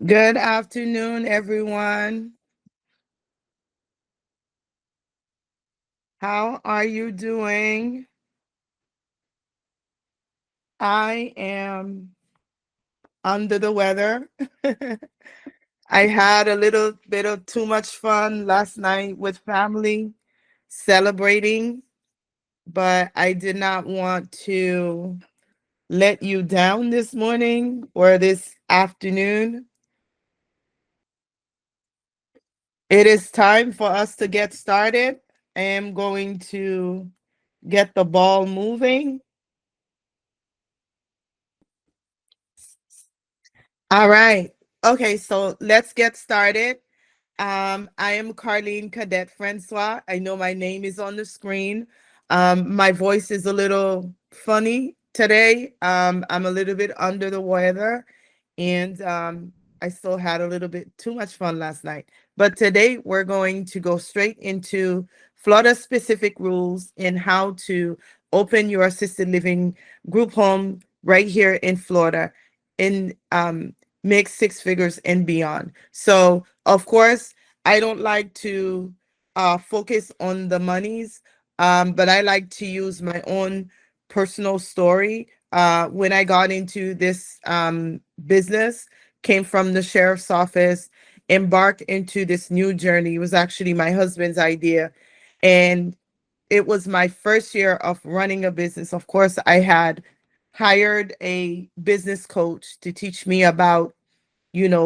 Good afternoon, everyone. How are you doing? I am under the weather. I had a little bit of too much fun last night with family celebrating, but I did not want to let you down this morning or this afternoon. It is time for us to get started. I am going to get the ball moving. All right. Okay, so let's get started. I am Carlene Cadet Francois. I know my name is on the screen. My voice is a little funny today. I'm a little bit under the weather, and I still had a little bit too much fun last night. But today we're going to go straight into Florida specific rules and how to open your assisted living group home right here in Florida in make six figures and beyond. So, of course, I don't like to focus on the monies, but I like to use my own personal story. When I got into this business, came from the sheriff's office, embarked into this new journey. It was actually my husband's idea. And it was my first year of running a business. Of course, I had hired a business coach to teach me about,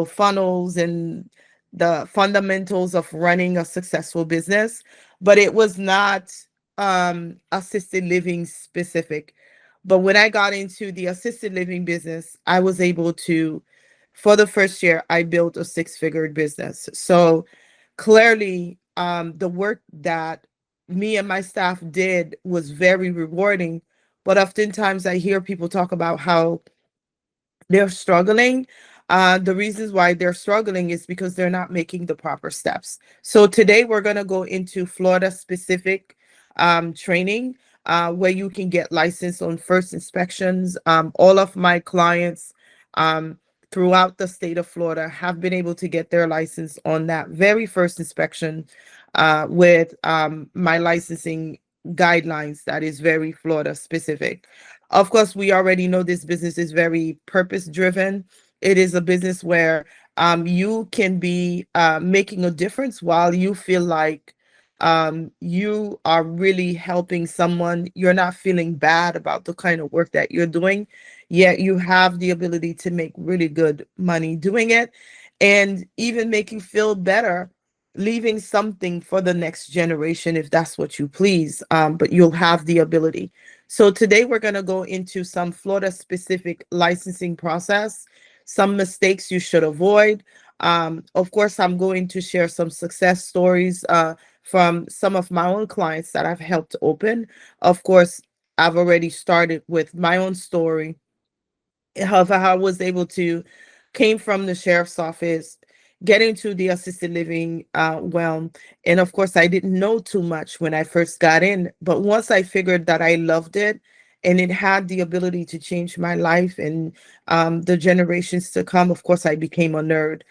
funnels and the fundamentals of running a successful business, but it was not assisted living specific. But when I got into the assisted living business, I was able to, for the first year, I built a six-figure business. So clearly, the work that me and my staff did was very rewarding. But oftentimes I hear people talk about how they're struggling. The reasons why they're struggling is because they're not making the proper steps. So today we're going to go into Florida specific training where you can get licensed on first inspections. All of my clients um, throughout the state of Florida have been able to get their license on that very first inspection with my licensing guidelines that is very Florida specific. Of course, we already know this business is very purpose driven. It is a business where you can be making a difference while you feel like you are really helping someone. You're not feeling bad about the kind of work that you're doing, yet you have the ability to make really good money doing it and even make you feel better leaving something for the next generation if that's what you please. But you'll have the ability. So today we're going to go into some Florida specific licensing process, some mistakes you should avoid. Of course, I'm going to share some success stories from some of my own clients that I've helped open. Of course, I've already started with my own story of how I was able to came from the sheriff's office, get into the assisted living realm. And of course, I didn't know too much when I first got in, but once I figured that I loved it and it had the ability to change my life and the generations to come, of course, I became a nerd.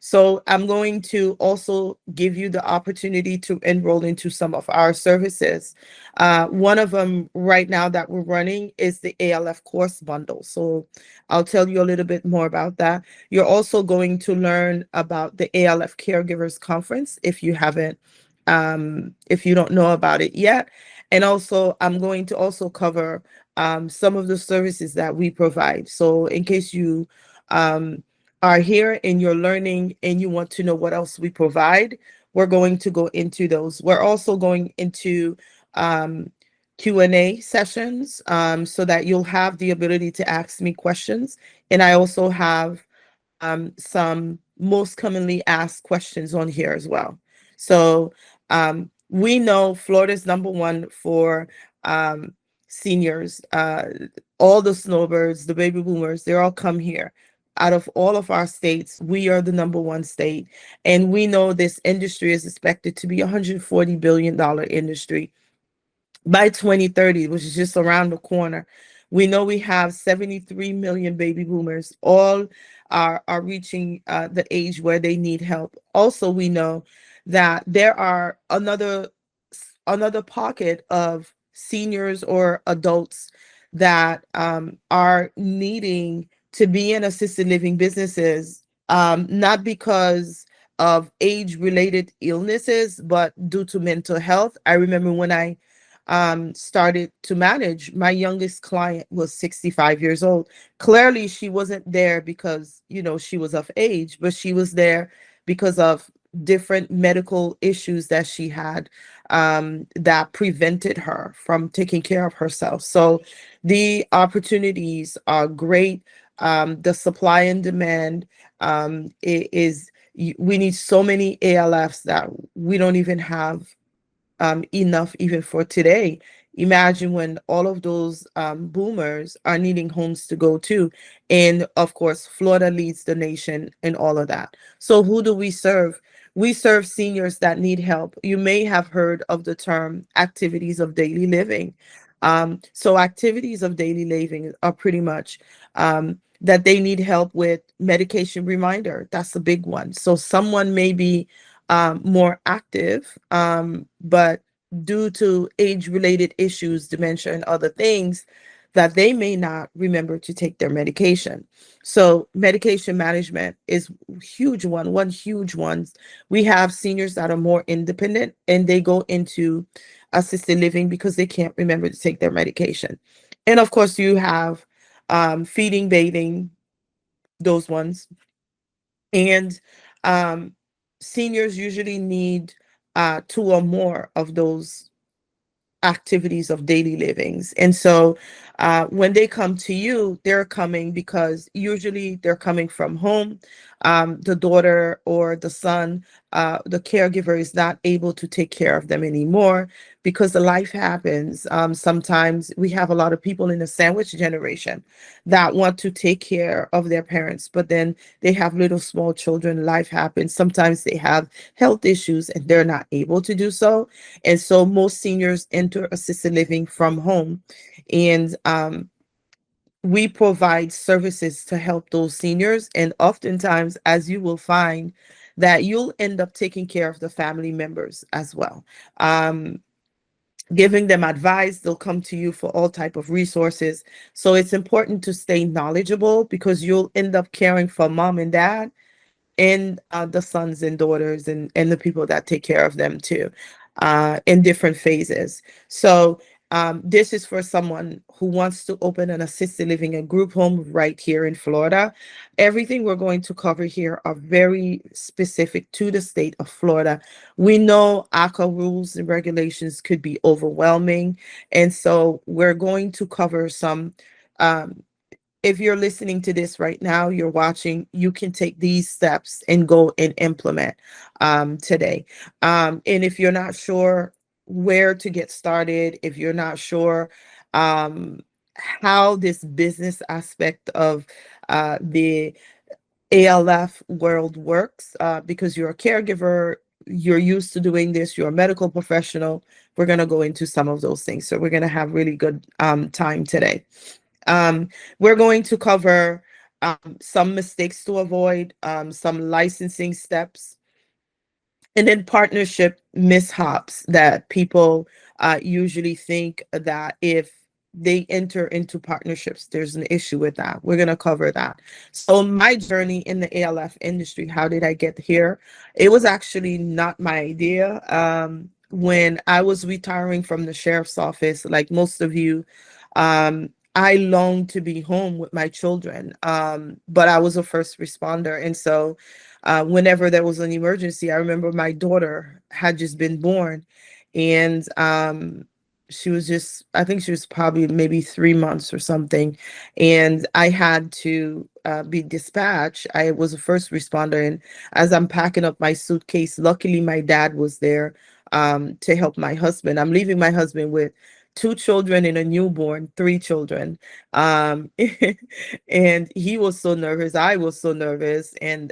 So I'm going to also give you the opportunity to enroll into some of our services. One of them right now that we're running is the ALF course bundle. So I'll tell you a little bit more about that. You're also going to learn about the ALF Caregivers Conference if you don't know about it yet. And also, I'm going to also cover some of the services that we provide. So in case you um, are here and you're learning and you want to know what else we provide, we're going to go into those. We're also going into um, Q&A sessions so that you'll have the ability to ask me questions. And I also have some most commonly asked questions on here as well. So we know Florida's number one for um, seniors. All the snowbirds, the baby boomers, they all come here. Out of all of our states, we are the number one state. And we know this industry is expected to be a $140 billion industry by 2030, which is just around the corner. We know we have 73 million baby boomers. All are reaching the age where they need help. Also, we know that there are another pocket of seniors or adults that are needing to be in assisted living businesses, not because of age related illnesses, but due to mental health. I remember when I started to manage, my youngest client was 65 years old. Clearly, she wasn't there because, she was of age, but she was there because of different medical issues that she had, that prevented her from taking care of herself. So the opportunities are great. The supply and demand, we need so many ALFs that we don't even have enough even for today. Imagine when all of those boomers are needing homes to go to. And of course, Florida leads the nation in all of that. So who do we serve? We serve seniors that need help. You may have heard of the term activities of daily living. So activities of daily living are pretty much that they need help with medication reminder. That's a big one. So someone may be more active, but due to age-related issues, dementia, and other things, that they may not remember to take their medication. So medication management is huge one huge one. We have seniors that are more independent and they go into assisted living because they can't remember to take their medication. And of course, you have feeding, bathing, those ones. And um, seniors usually need two or more of those activities of daily livings. And so when they come to you, they're coming because usually they're coming from home. The daughter or the son, the caregiver is not able to take care of them anymore because the life happens. Sometimes we have a lot of people in the sandwich generation that want to take care of their parents, but then they have little small children. Life happens. Sometimes they have health issues and they're not able to do so. And so most seniors enter assisted living from home. And we provide services to help those seniors. And oftentimes, as you will find, that you'll end up taking care of the family members as well. Giving them advice, they'll come to you for all type of resources. So it's important to stay knowledgeable because you'll end up caring for mom and dad and the sons and daughters and the people that take care of them too, in different phases. So this is for someone who wants to open an assisted living and group home right here in Florida. Everything we're going to cover here are very specific to the state of Florida. We know AHCA rules and regulations could be overwhelming, and so we're going to cover some if you're listening to this right now, you're watching, you can take these steps and go and implement today. And if you're not sure where to get started, if you're not sure um, how this business aspect of the ALF world works, because you're a caregiver, you're used to doing this, you're a medical professional, we're going to go into some of those things. So we're going to have really good time today. Um, we're going to cover some mistakes to avoid, some licensing steps, and then partnership mishaps that people usually think that if they enter into partnerships, there's an issue with that. We're going to cover that. So my journey in the ALF industry, how did I get here? It was actually not my idea. When I was retiring from the sheriff's office, like most of you, I longed to be home with my children, but I was a first responder. And so whenever there was an emergency, I remember my daughter had just been born, and she was just, I think she was probably maybe 3 months or something, and I had to be dispatched. I was a first responder, and as I'm packing up my suitcase, luckily my dad was there to help my husband. I'm leaving my husband with two children and a newborn, three children. Um, and he was so nervous. I was so nervous. And,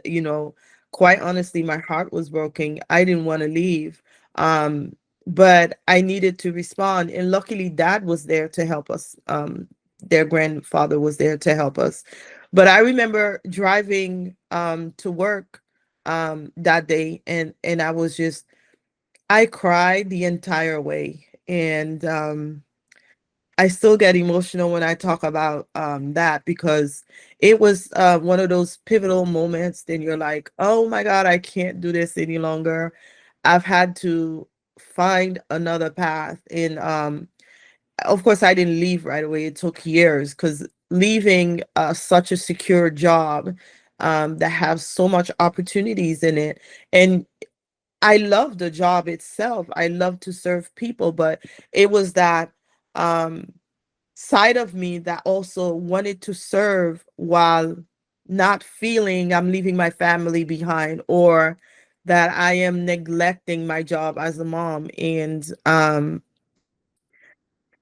quite honestly, my heart was broken. I didn't want to leave. But I needed to respond. And luckily, dad was there to help us their grandfather was there to help us. But I remember driving to work that day, and I was just, I cried the entire way. And I still get emotional when I talk about that, because it was one of those pivotal moments. Then you're like, oh my God, I can't do this any longer. I've had to find another path. And of course, I didn't leave right away. It took years, because leaving such a secure job that has so much opportunities in it. And I love the job itself. I love to serve people, but it was that um, side of me that also wanted to serve while not feeling I'm leaving my family behind, or that I am neglecting my job as a mom. And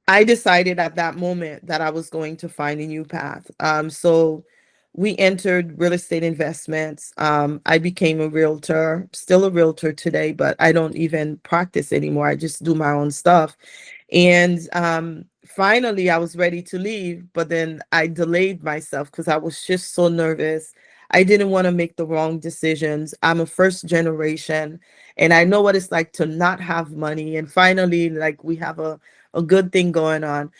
I decided at that moment that I was going to find a new path. So we entered real estate investments. I became a realtor, still a realtor today, but I don't even practice anymore. I just do my own stuff. And finally, I was ready to leave, but then I delayed myself because I was just so nervous. I didn't want to make the wrong decisions. I'm a first generation, and I know what it's like to not have money. And finally, like, we have a good thing going on.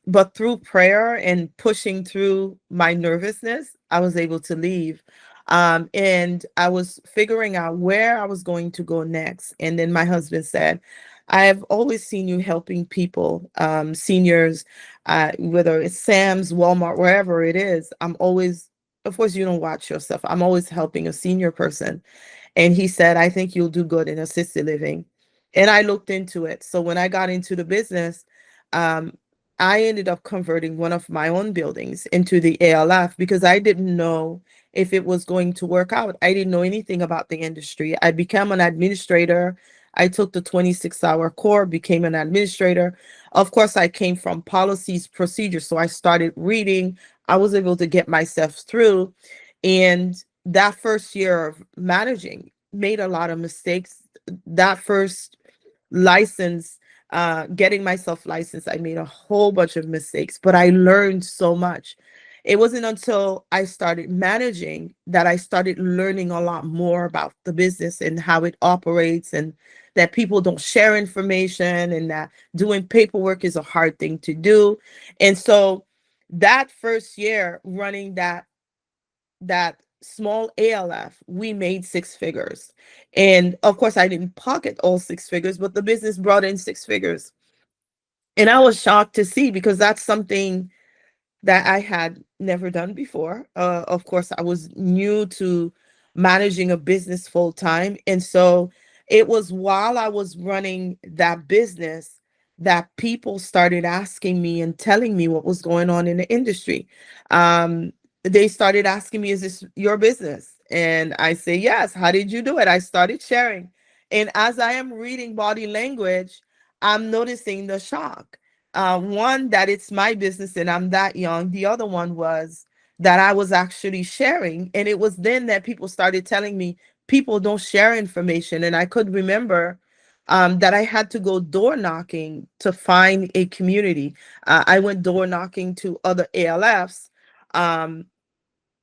But through prayer and pushing through my nervousness, I was able to leave. And I was figuring out where I was going to go next. And then my husband said, I've always seen you helping people, seniors, whether it's Sam's, Walmart, wherever it is. I'm always, of course, you don't watch yourself. I'm always helping a senior person. And he said, I think you'll do good in assisted living. And I looked into it. So when I got into the business, um, I ended up converting one of my own buildings into the ALF, because I didn't know if it was going to work out. I didn't know anything about the industry. I became an administrator. I took the 26-hour core, became an administrator. Of course, I came from policies, procedures. So I started reading. I was able to get myself through. And that first year of managing, made a lot of mistakes. That first license, getting myself licensed, I made a whole bunch of mistakes, but I learned so much. It wasn't until I started managing that I started learning a lot more about the business and how it operates, and that people don't share information, and that doing paperwork is a hard thing to do. And so that first year running that small ALF, we made six figures. And of course, I didn't pocket all six figures, but the business brought in six figures. And I was shocked to see, because that's something that I had never done before. Of course, I was new to managing a business full time. And so it was while I was running that business that people started asking me and telling me what was going on in the industry. They started asking me, is this your business? And I say, yes. How did you do it? I started sharing. And as I am reading body language, I'm noticing the shock. One, that it's my business and I'm that young. The other one was that I was actually sharing. And it was then that people started telling me people don't share information. And I could remember that I had to go door knocking to find a community. I went door knocking to other ALFs. Um,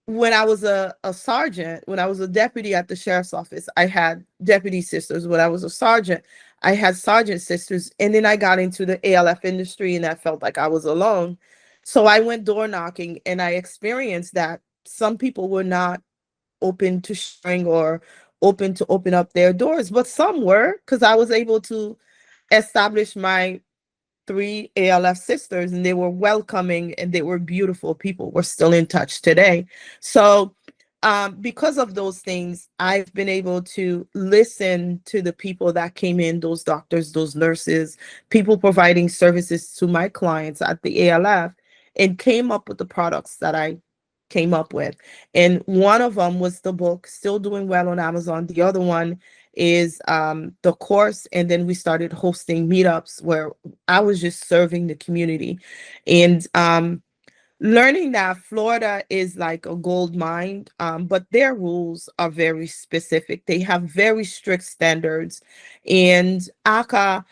when I was a sergeant, when I was a deputy at the sheriff's office, I had deputy sisters. When I was a sergeant, I had sergeant sisters. And then I got into the ALF industry, and I felt like I was alone. So I went door knocking, and I experienced that some people were not open to sharing or open to open up their doors, but some were, because I was able to establish my three ALF sisters, and they were welcoming and they were beautiful people. We're still in touch today. So, because of those things, I've been able to listen to the people that came in, those doctors, those nurses, people providing services to my clients at the ALF, and came up with the products that I came up with. And one of them was the book, still doing well on Amazon. The other one is the course. And then we started hosting meetups where I was just serving the community. And learning that Florida is like a gold mine, but their rules are very specific. They have very strict standards. And AHCA,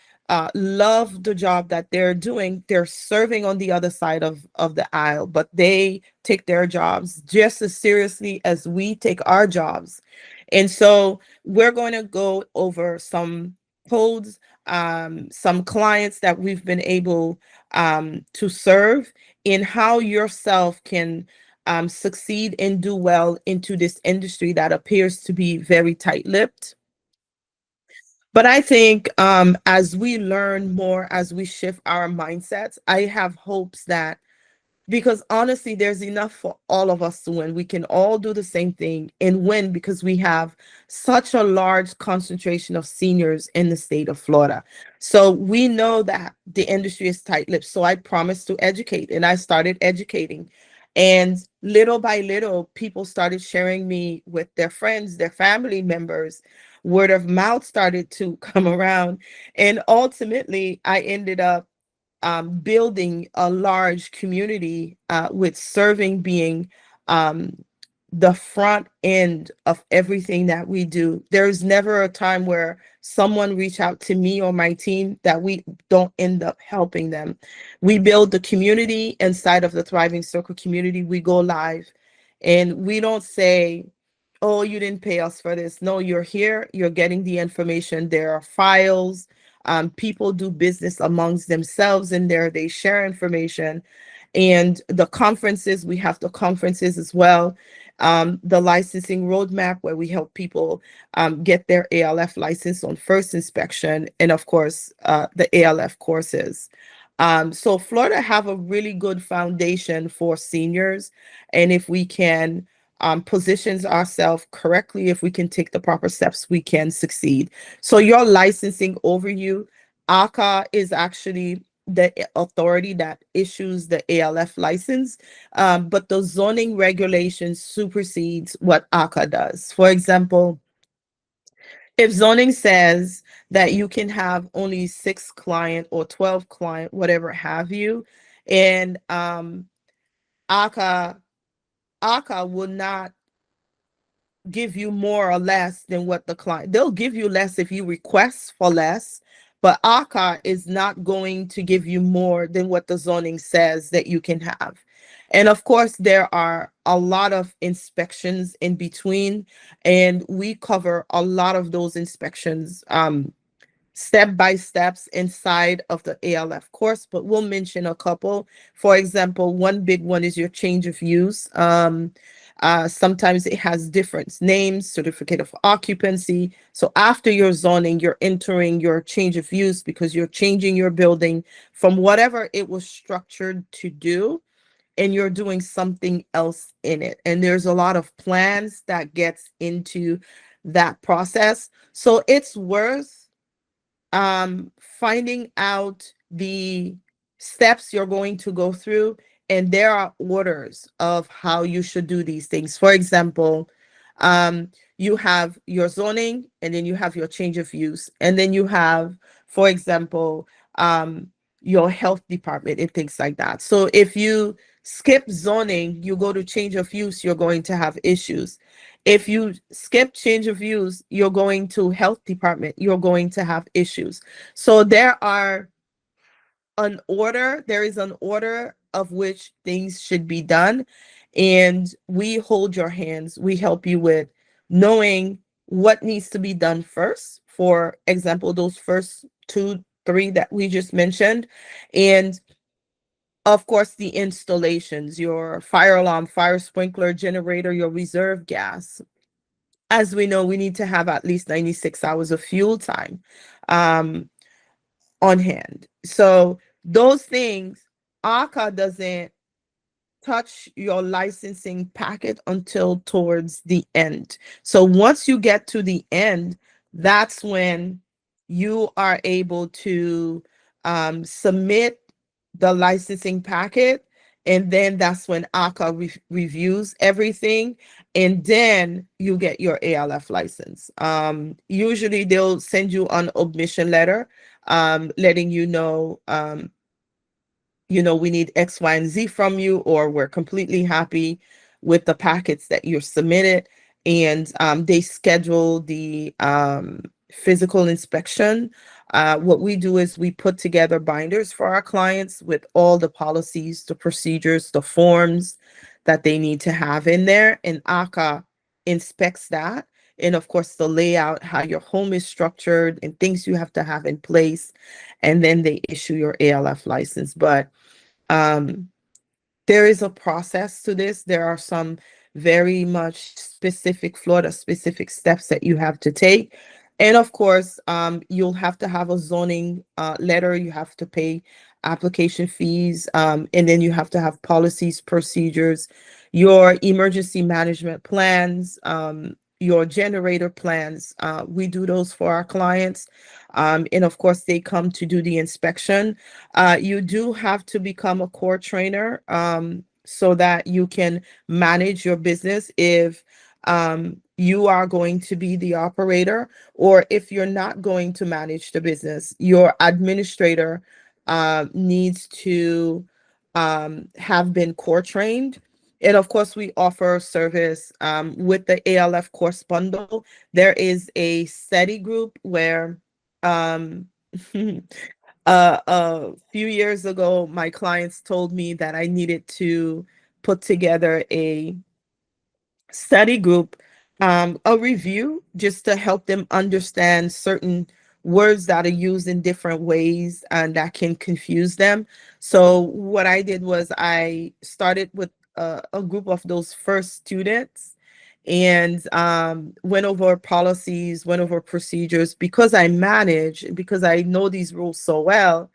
love the job that they're doing. They're serving on the other side of the aisle, but they take their jobs just as seriously as we take our jobs. And so we're going to go over some codes, some clients that we've been able to serve, in how yourself can succeed and do well into this industry that appears to be very tight-lipped. But I think as we learn more, as we shift our mindsets, I have hopes that, because honestly, there's enough for all of us to win. We can all do the same thing and win, because we have such a large concentration of seniors in the state of Florida. So we know that the industry is tight-lipped. So I promised to educate, and I started educating. And little by little, people started sharing me with their friends, their family members. Word of mouth started to come around. And ultimately, I ended up building a large community, with serving being um, the front end of everything that we do. There's never a time where someone reach out to me or my team that we don't end up helping them. We build the community inside of the Thriving Circle community. We go live, and we don't say, oh, you didn't pay us for this. No, you're here, you're getting the information. There are files. People do business amongst themselves in there. They share information. And the conferences, we have the conferences as well. The licensing roadmap, where we help people get their ALF license on first inspection. And of course, the ALF courses. So Florida have a really good foundation for seniors. And if we can positions ourselves correctly, if we can take the proper steps, we can succeed. So your licensing overview, AHCA is actually the authority that issues the ALF license, but the zoning regulations supersedes what AHCA does. For example, if zoning says that you can have only 6 client or 12 client, whatever have you, and AHCA AHCA will not give you more or less than what the client, they'll give you less if you request for less, but AHCA is not going to give you more than what the zoning says that you can have. And of course, there are a lot of inspections in between, and we cover a lot of those inspections step by steps inside of the ALF course, but we'll mention a couple. For example, one big one is your change of use. Sometimes it has different names, certificate of occupancy. So after your zoning, you're entering your change of use, because you're changing your building from whatever it was structured to do, and you're doing something else in it. And there's a lot of plans that gets into that process. So it's worth finding out the steps you're going to go through, and there are orders of how you should do these things. For example, you have your zoning, and then you have your change of use, and then you have, for example, your health department and things like that. So if you skip zoning, you go to change of use, you're going to have issues. If you skip change of use, you're going to health department, you're going to have issues. So there is an order of which things should be done. And we hold your hands. We help you with knowing what needs to be done first. For example, those first 2, 3 that we just mentioned. And of course, the installations, your fire alarm, fire sprinkler, generator, your reserve gas. As we know, we need to have at least 96 hours of fuel time on hand. So those things, AHCA doesn't touch your licensing packet until towards the end. So once you get to the end, that's when you are able to submit the licensing packet. And then that's when AHCA reviews everything. And then you get your ALF license. Usually they'll send you an admission letter letting we need X, Y, and Z from you, or we're completely happy with the packets that you're submitted. And they schedule the physical inspection What we do is we put together binders for our clients with all the policies, the procedures, the forms that they need to have in there, and AHCA inspects that. And of course, the layout, how your home is structured, and things you have to have in place. And then they issue your ALF license. But um, there is a process to this. There are some very much specific, Florida specific steps that you have to take. And of course, you'll have to have a zoning letter. You have to pay application fees. And then you have to have policies, procedures, your emergency management plans, your generator plans. We do those for our clients. And of course, they come to do the inspection. You do have to become a core trainer so that you can manage your business if you are going to be the operator, or if you're not going to manage the business, your administrator needs to have been core trained. And of course, we offer service with the ALF course bundle. There is a study group where um, a few years ago, my clients told me that I needed to put together a study group, a review, just to help them understand certain words that are used in different ways and that can confuse them. So what I did was I started with a group of those first students, and went over policies, went over procedures, because I manage, because I know these rules so well,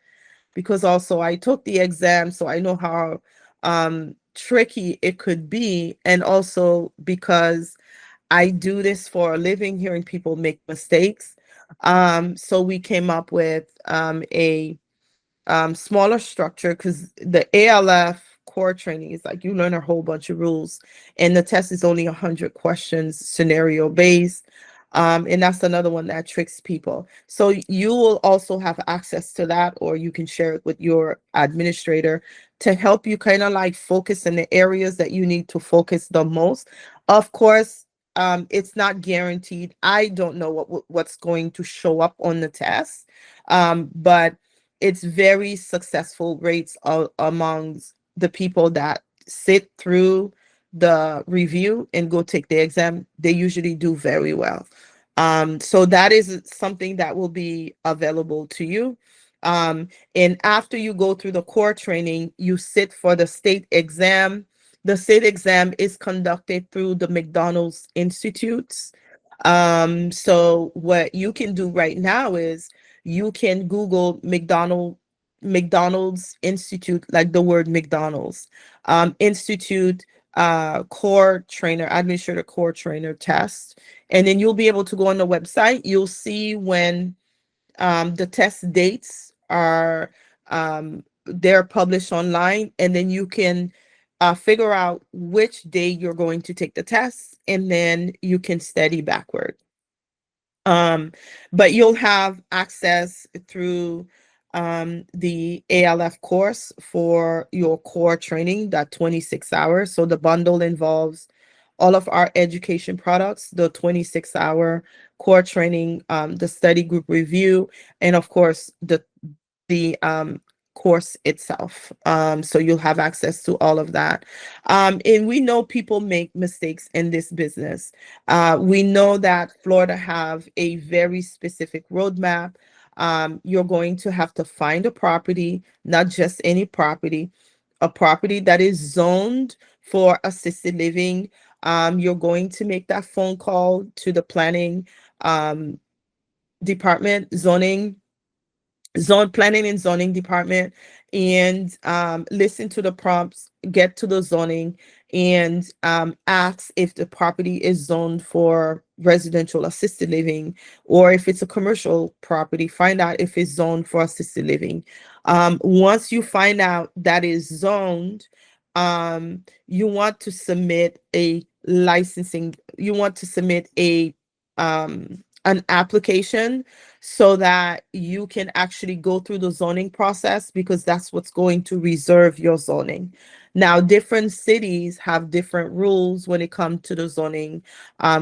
because also I took the exam, so I know how tricky it could be. And also because I do this for a living, hearing people make mistakes. So we came up with a smaller structure, because the ALF core training is like you learn a whole bunch of rules, and the test is only 100 questions, scenario based. And that's another one that tricks people. So you will also have access to that, or you can share it with your administrator to help you kind of like focus in the areas that you need to focus the most. Of course, it's not guaranteed. I don't know what's going to show up on the test, but it's very successful rates amongst the people that sit through the review and go take the exam. They usually do very well. So that is something that will be available to you. And after you go through the core training, you sit for the state exam. The state exam is conducted through the McDonald's Institutes. So what you can do right now is you can Google McDonald's Institute, like the word McDonald's Institute, core trainer, administrator core trainer test. And then you'll be able to go on the website. You'll see when the test dates are they're published online, and then you can figure out which day you're going to take the test, and then you can study backward. But you'll have access through the ALF course for your core training, that 26 hours. So the bundle involves all of our education products, the 26-hour core training, the study group review, and of course the course itself. So you'll have access to all of that. And we know people make mistakes in this business. We know that Florida have a very specific roadmap. You're going to have to find a property, not just any property, a property that is zoned for assisted living. You're going to make that phone call to the planning department, zone planning and zoning department, and listen to the prompts, get to the zoning, and ask if the property is zoned for residential assisted living, or if it's a commercial property, find out if it's zoned for assisted living. Once you find out that is zoned, you want to submit a licensing, you want to submit a an application so that you can actually go through the zoning process, because that's what's going to reserve your zoning. Now, different cities have different rules when it comes to the zoning.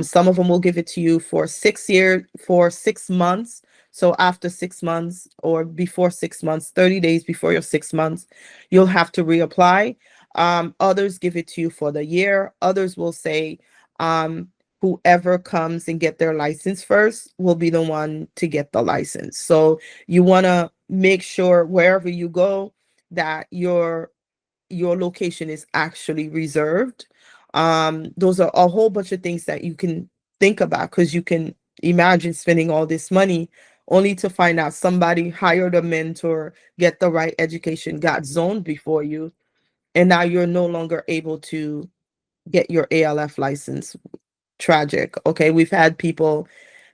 Some of them will give it to you for 6 years, for 6 months. So after 6 months or before 6 months, 30 days before your 6 months, you'll have to reapply. Others give it to you for the year. Others will say, um, whoever comes and get their license first will be the one to get the license. So you want to make sure wherever you go that your location is actually reserved. Those are a whole bunch of things that you can think about, because you can imagine spending all this money only to find out somebody hired a mentor, get the right education, got zoned before you, and now you're no longer able to get your ALF license. Tragic. Okay, we've had people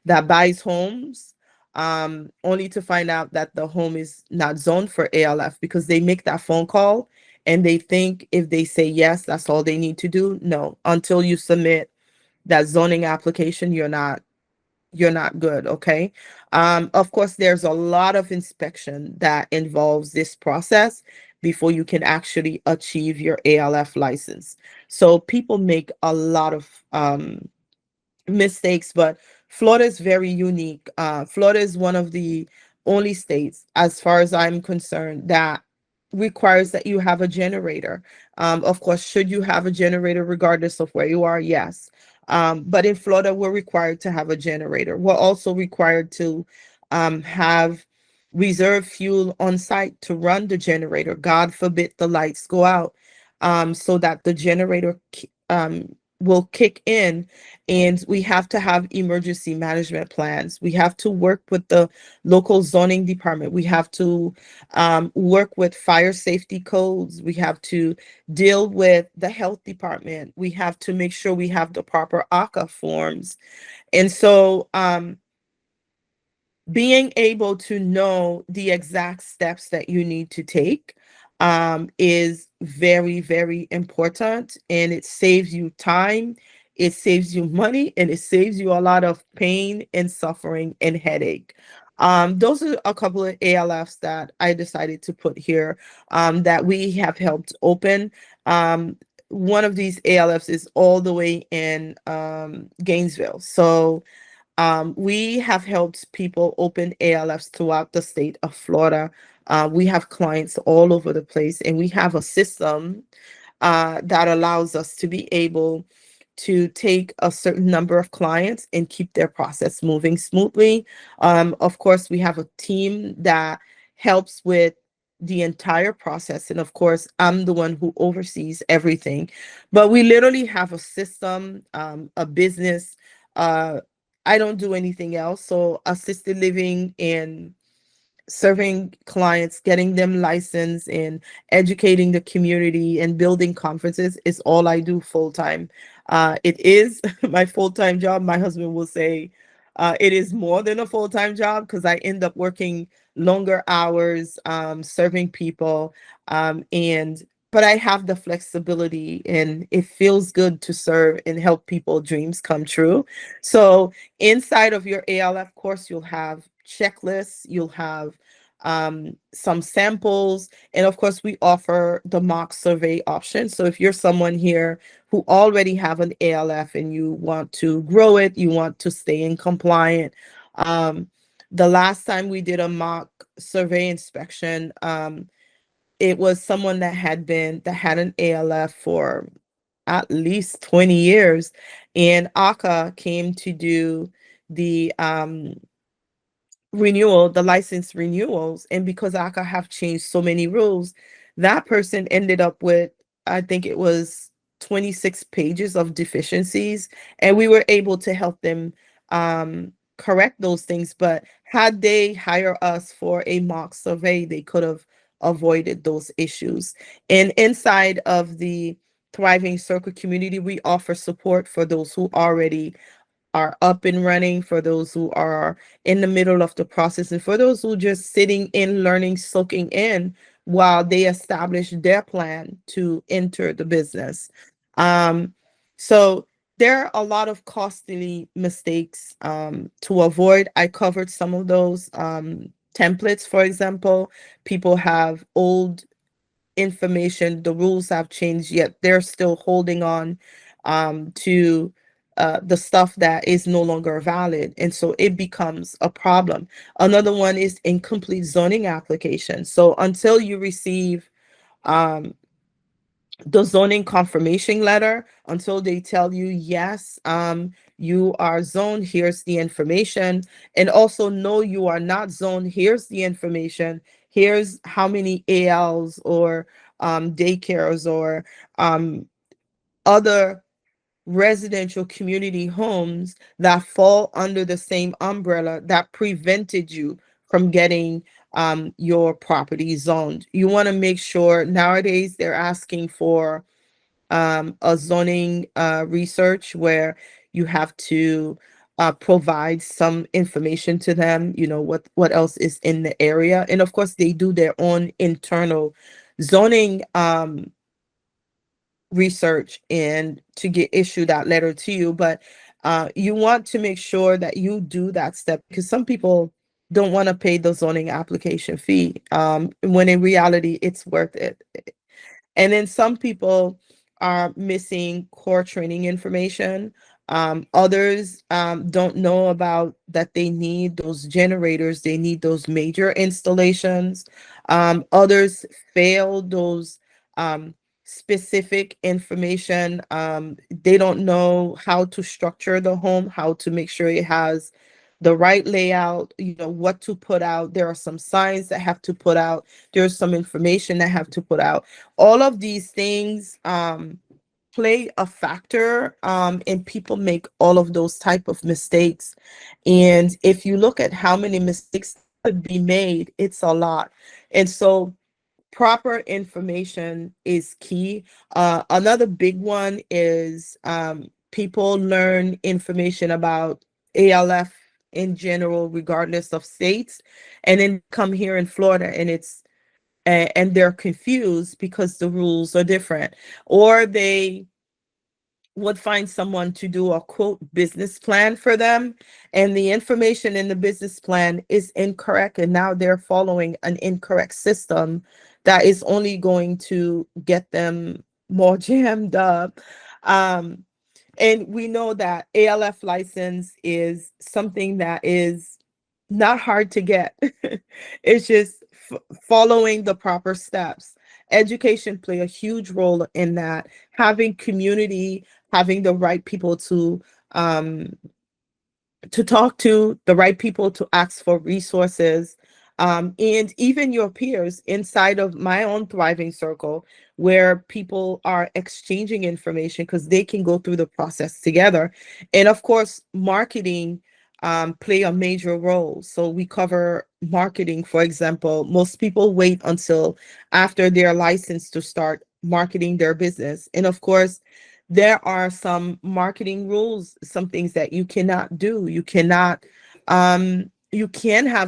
that buys homes only to find out that the home is not zoned for ALF, because they make that phone call and they think if they say yes, that's all they need to do. No, until you submit that zoning application, you're not good. Okay. Of course, there's a lot of inspection that involves this process before you can actually achieve your ALF license. So people make a lot of mistakes, but Florida is very unique. Florida is one of the only states, as far as I'm concerned, that requires that you have a generator. Of course, should you have a generator regardless of where you are? Yes. But in Florida, we're required to have a generator. We're also required to have reserve fuel on site to run the generator. God forbid the lights go out, so that the generator will kick in. And we have to have emergency management plans. We have to work with the local zoning department. We have to work with fire safety codes. We have to deal with the health department. We have to make sure we have the proper AHCA forms. And so being able to know the exact steps that you need to take is very, very important, and it saves you time, it saves you money, and it saves you a lot of pain and suffering and headache. Those are a couple of ALFs that I decided to put here that we have helped open. One of these ALFs is all the way in Gainesville. So we have helped people open ALFs throughout the state of Florida. We have clients all over the place, and we have a system that allows us to be able to take a certain number of clients and keep their process moving smoothly. Of course, we have a team that helps with the entire process. And of course, I'm the one who oversees everything. But we literally have a system, a business. I don't do anything else. So assisted living and serving clients, getting them licensed, and educating the community and building conferences is all I do full time. It is my full time job. My husband will say it is more than a full time job, because I end up working longer hours, serving people, and but I have the flexibility, and it feels good to serve and help people dreams come true. So inside of your ALF course, you'll have checklists, you'll have some samples, and of course, we offer the mock survey option. So if you're someone here who already have an ALF and you want to grow it, you want to stay in compliant. The last time we did a mock survey inspection, it was someone that had an ALF for at least 20 years, and AHCA came to do the the license renewals. And because AHCA have changed so many rules, that person ended up with, I think it was 26 pages of deficiencies, and we were able to help them correct those things. But had they hire us for a mock survey, they could have avoided those issues. And inside of the Thriving Circle community, we offer support for those who already are up and running, for those who are in the middle of the process, and for those who just sitting in, learning, soaking in while they establish their plan to enter the business. Um, so there are a lot of costly mistakes to avoid. I covered some of those templates. For example, people have old information, the rules have changed, yet they're still holding on to the stuff that is no longer valid, and so it becomes a problem. Another one is incomplete zoning application. So until you receive um, the zoning confirmation letter, until they tell you, yes, you are zoned, here's the information, and also no, you are not zoned, here's the information, here's how many ALs or daycares or um, other residential community homes that fall under the same umbrella that prevented you from getting your property zoned. You want to make sure. Nowadays they're asking for a zoning research where you have to provide some information to them, what else is in the area. And of course, they do their own internal zoning research and to get issue that letter to you. But you want to make sure that you do that step, because some people don't want to pay the zoning application fee, when in reality it's worth it. And then some people are missing core training information. Others don't know about that they need those generators, they need those major installations. Others fail those specific information. They don't know how to structure the home, how to make sure it has the right layout, what to put out. There are some signs that have to put out. There's some information that have to put out. All of these things play a factor, and people make all of those type of mistakes. And if you look at how many mistakes could be made, it's a lot. And so proper information is key. Another big one is people learn information about ALF in general, regardless of states, and then come here in Florida and and they're confused because the rules are different, or they would find someone to do a quote business plan for them, and the information in the business plan is incorrect, and now they're following an incorrect system that is only going to get them more jammed up. um, and we know that ALF license is something that is not hard to get. It's just following the proper steps. Education play a huge role in that. Having community, having the right people um, to talk to, the right people to ask for resources, and even your peers inside of my own thriving circle, where people are exchanging information because they can go through the process together. And of course, marketing play a major role. So we cover marketing. For example, most people wait until after they're licensed to start marketing their business. And of course, there are some marketing rules, some things that you cannot do. You can have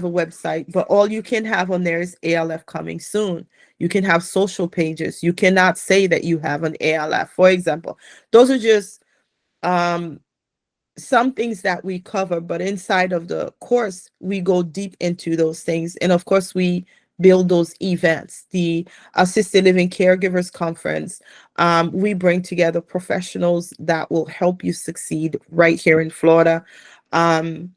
a website, but all you can have on there is ALF coming soon. You can have social pages. You cannot say that you have an ALF, for example. Those are just um, some things that we cover, but inside of the course, we go deep into those things. And of course, we build those events, the Assisted Living Caregivers Conference. We bring together professionals that will help you succeed right here in Florida. Um,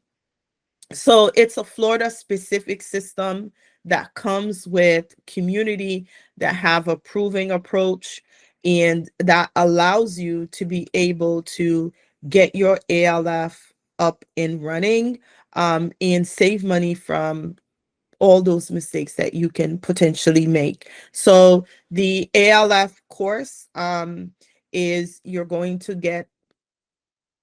so it's a Florida specific system that comes with community that have a proving approach, and that allows you to be able to get your ALF up and running, and save money from all those mistakes that you can potentially make. So the ALF course is you're going to get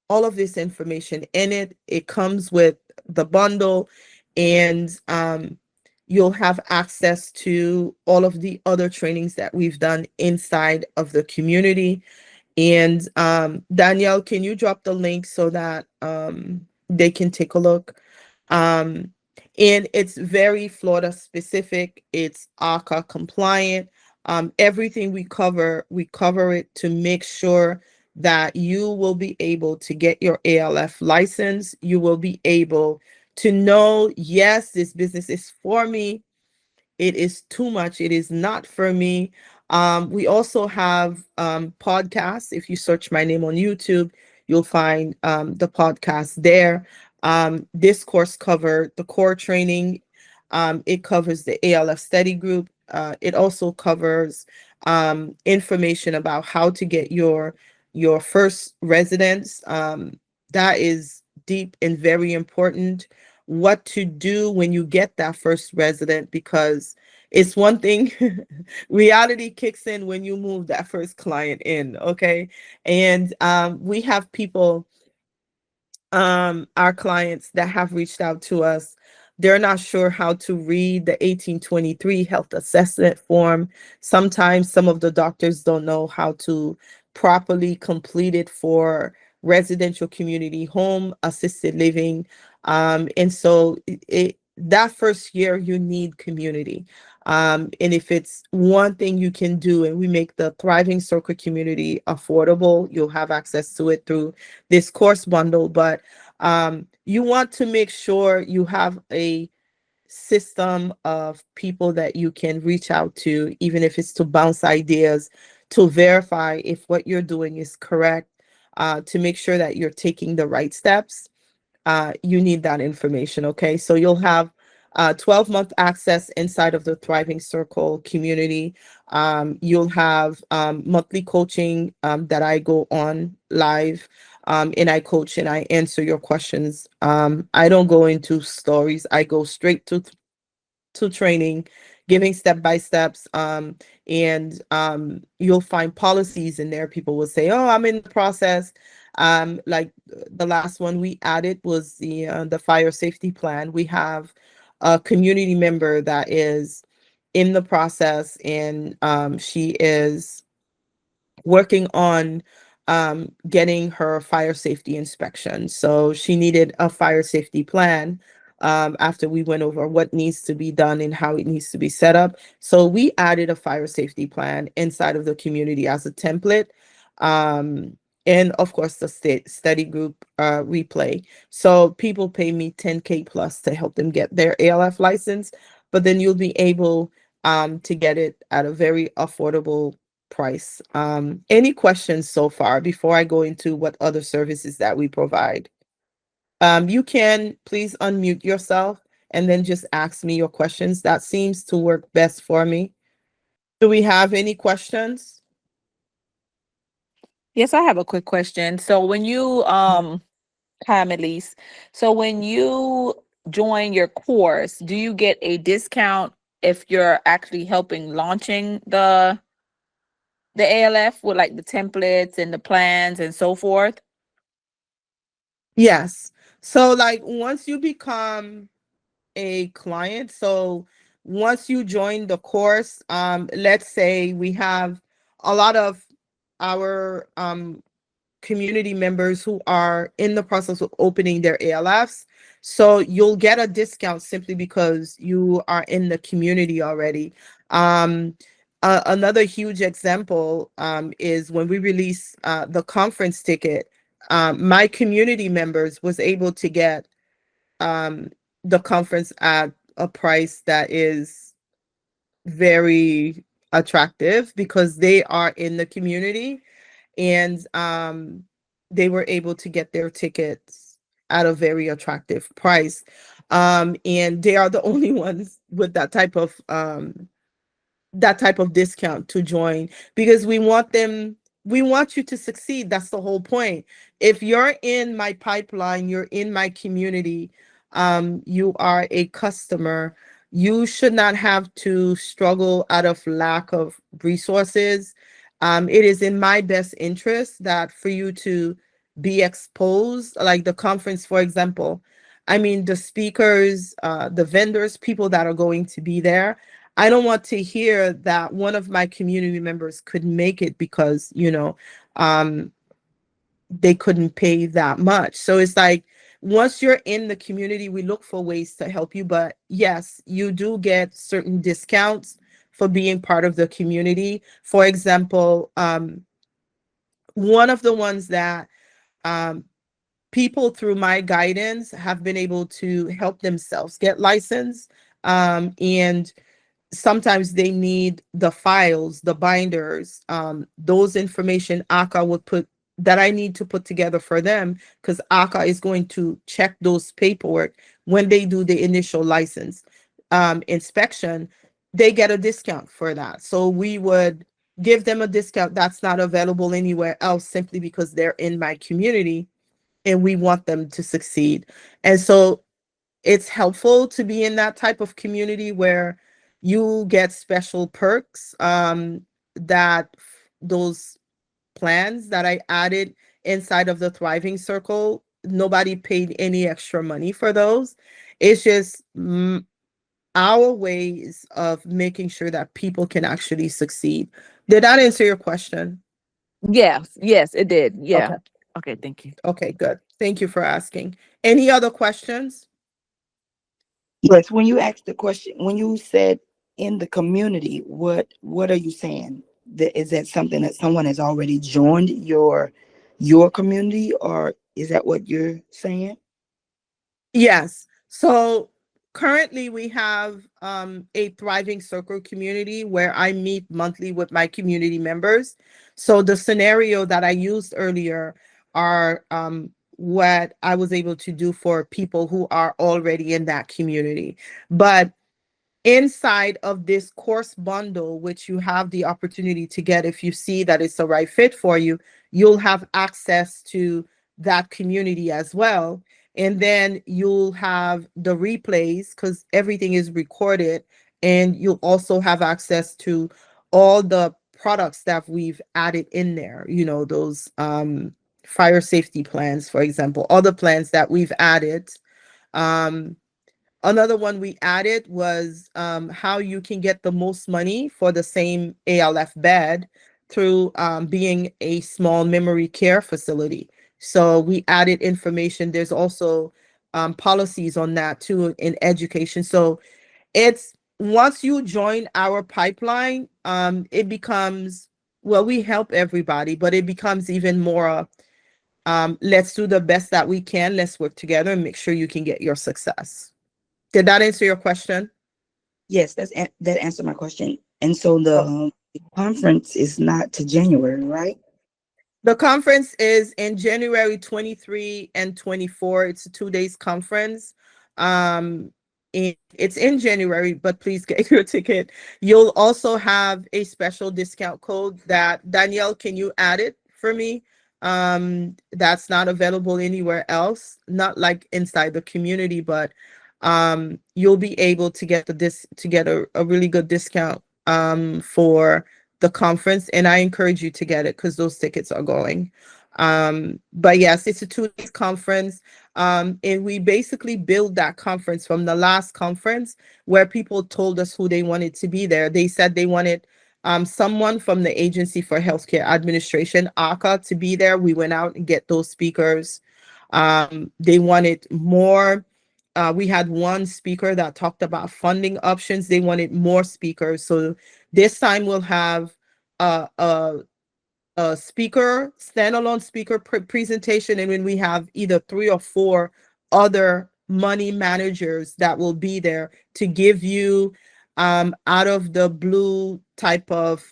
all of this information in it. It comes with the bundle, and you'll have access to all of the other trainings that we've done inside of the community. And Danielle, can you drop the link so that they can take a look? Um, and it's very Florida specific. It's AHCA compliant. Everything we cover it to make sure that you will be able to get your ALF license. You will be able to know, yes, this business is for me. It is too much. It is not for me. We also have podcasts. If you search my name on YouTube, You'll find the podcast there. This course covered the core training. It covers the ALF study group. It also covers information about how to get your first residence. That is deep and very important. What to do when you get that first resident, because it's one thing, reality kicks in when you move that first client in, okay? And we have people, our clients that have reached out to us. They're not sure how to read the 1823 health assessment form. Sometimes some of the doctors don't know how to properly complete it for residential community home, assisted living. And so that first year, you need community. And if it's one thing you can do, and we make the Thriving Circle community affordable, you'll have access to it through this course bundle. But you want to make sure you have a system of people that you can reach out to, even if it's to bounce ideas, to verify if what you're doing is correct, to make sure that you're taking the right steps. You need that information. Okay, so you'll have 12-month access inside of the Thriving Circle community. You'll have monthly coaching that I go on live, and I coach and I answer your questions. I don't go into stories. I go straight to training, giving step by steps. And you'll find policies in there. People will say, "Oh, I'm in the process." Like the last one we added was the fire safety plan. We have a community member that is in the process, and she is working on getting her fire safety inspection. So she needed a fire safety plan after we went over what needs to be done and how it needs to be set up. So we added a fire safety plan inside of the community as a template. Um, and of course, the study group replay. So people pay me 10K plus to help them get their ALF license, but then you'll be able to get it at a very affordable price. Any questions so far before I go into what other services that we provide? You can please unmute yourself and then just ask me your questions. That seems to work best for me. Do we have any questions? Yes, I have a quick question. So when you hi Melise. So when you join your course, do you get a discount if you're actually helping launching the ALF with like the templates and the plans and so forth? Yes. So like once you become a client, so once you join the course, let's say we have a lot of our community members who are in the process of opening their ALFs. So you'll get a discount simply because you are in the community already. Another huge example is when we release the conference ticket. My community members was able to get um, the conference at a price that is very attractive because they are in the community, and they were able to get their tickets at a very attractive price. And they are the only ones with that type of discount to join, because we want you to succeed. That's the whole point. If you're in my pipeline, you're in my community, you are a customer, you should not have to struggle out of lack of resources. It is in my best interest that for you to be exposed, like the conference, for example. I mean, the speakers, the vendors, people that are going to be there, I don't want to hear that one of my community members couldn't make it because, um, they couldn't pay that much. So it's like once you're in the community, we look for ways to help you. But yes, you do get certain discounts for being part of the community. For example, one of the ones that um, people through my guidance have been able to help themselves get licensed. And sometimes they need the files, the binders, those information AHCA would put that I need to put together for them, because AHCA is going to check those paperwork when they do the initial license inspection, they get a discount for that. So we would give them a discount that's not available anywhere else simply because they're in my community and we want them to succeed. And so it's helpful to be in that type of community where you get special perks that those plans that I added inside of the Thriving Circle, nobody paid any extra money for those. It's just our ways of making sure that people can actually succeed. Did that answer your question? Yes, yes, it did. Yeah. Okay. Okay, thank you. Okay, good. Thank you for asking. Any other questions? Yes, when you asked the question, when you said in the community, what are you saying? Is that something that someone has already joined your community, or is that what you're saying? Yes. So currently we have a Thriving Circle community where I meet monthly with my community members. So the scenario that I used earlier are what I was able to do for people who are already in that community. But inside of this course bundle, which you have the opportunity to get if you see that it's the right fit for you, you'll have access to that community as well. And then you'll have the replays because everything is recorded. And you'll also have access to all the products that we've added in there, those fire safety plans, for example, other plans that we've added. Um, Another one we added was how you can get the most money for the same ALF bed through being a small memory care facility. So we added information. There's also policies on that too in education. So it's once you join our pipeline, it becomes, well, we help everybody, but it becomes even more let's do the best that we can. Let's work together and make sure you can get your success. Did that answer your question? Yes, that answered my question. And so the conference is not to January, right? The conference is in January 23 and 24. It's a 2 days conference. It's in January, but please get your ticket. You'll also have a special discount code that Danielle, can you add it for me? That's not available anywhere else, not like inside the community, but you'll be able to get a really good discount for the conference, and I encourage you to get it because those tickets are going. But yes, it's a 2 days conference. And we basically build that conference from the last conference where people told us who they wanted to be there. They said they wanted someone from the Agency for Healthcare Administration, AHCA, to be there. We went out and get those speakers. They wanted more. We had one speaker that talked about funding options. They wanted more speakers. So this time we'll have a, a, a speaker, standalone speaker presentation, and then we have either 3 or 4 other money managers that will be there to give you out of the blue type of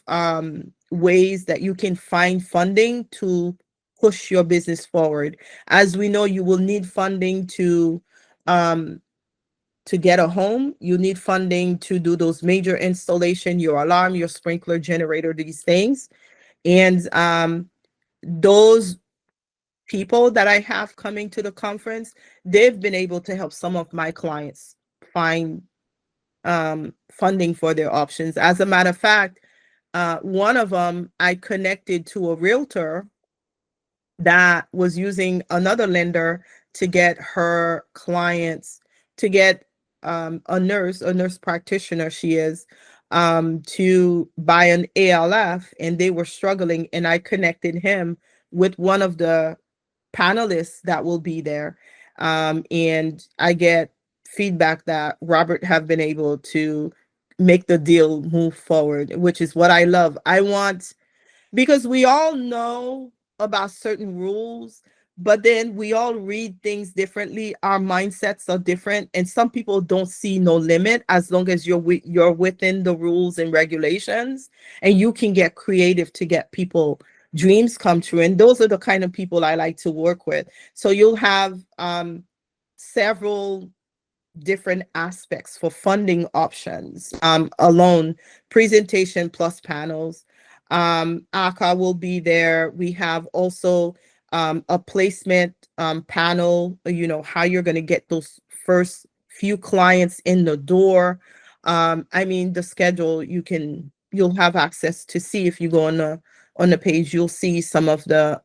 ways that you can find funding to push your business forward. As we know, you will need funding um, to get a home. You need funding to do those major installation, your alarm, your sprinkler generator, these things. And those people that I have coming to the conference, they've been able to help some of my clients find funding for their options. As a matter of fact, one of them, I connected to a realtor that was using another lender to get her clients to get a nurse practitioner, she is, to buy an ALF, and they were struggling, and I connected him with one of the panelists that will be there. And I get feedback that Robert have been able to make the deal move forward, which is what I love. I want, because we all know about certain rules, but then we all read things differently. Our mindsets are different, and some people don't see no limit as long as you're within the rules and regulations, and you can get creative to get people dreams come true. And those are the kind of people I like to work with. So you'll have several different aspects for funding options, a loan, presentation plus panels. AHCA will be there. We have also a placement panel, how you're going to get those first few clients in the door. I mean, the schedule, you'll have access to see. If you go on the page, you'll see some of the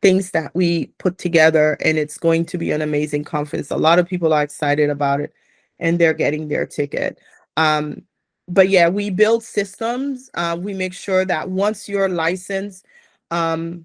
things that we put together, and it's going to be an amazing conference. A lot of people are excited about it, and they're getting their ticket. Um, but yeah, we build systems. We make sure that once you're licensed, um,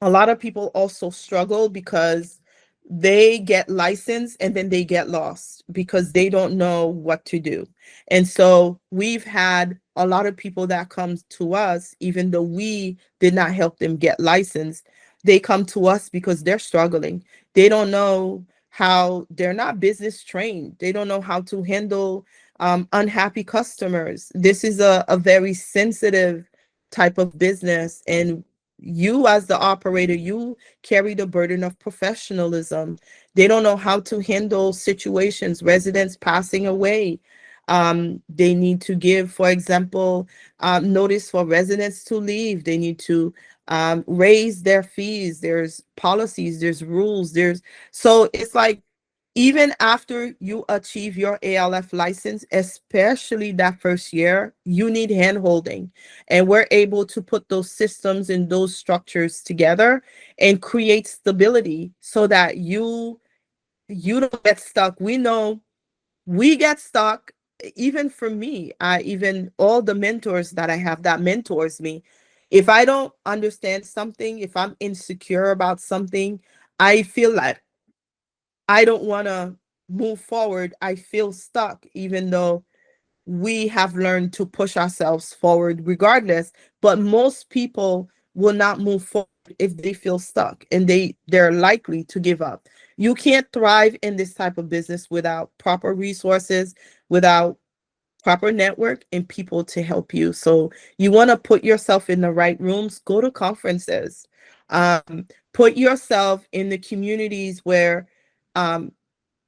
a lot of people also struggle because they get licensed and then they get lost because they don't know what to do. And so we've had a lot of people that come to us, even though we did not help them get licensed, they come to us because they're struggling. They don't know how, they're not business trained. They don't know how to handle unhappy customers. This is a very sensitive type of business, and you as the operator, you carry the burden of professionalism. They don't know how to handle situations, residents passing away. They need to give, for example, notice for residents to leave. They need to raise their fees. There's policies, there's rules, so it's like, even after you achieve your ALF license, especially that first year, you need hand holding. And we're able to put those systems and those structures together and create stability so that you don't get stuck. We know we get stuck. Even for me, even all the mentors that I have that mentors me, if I don't understand something, if I'm insecure about something, I feel like I don't want to move forward. I feel stuck, even though we have learned to push ourselves forward regardless. But most people will not move forward if they feel stuck, and they're likely to give up. You can't thrive in this type of business without proper resources, without proper network and people to help you. So you want to put yourself in the right rooms, go to conferences, put yourself in the communities where um,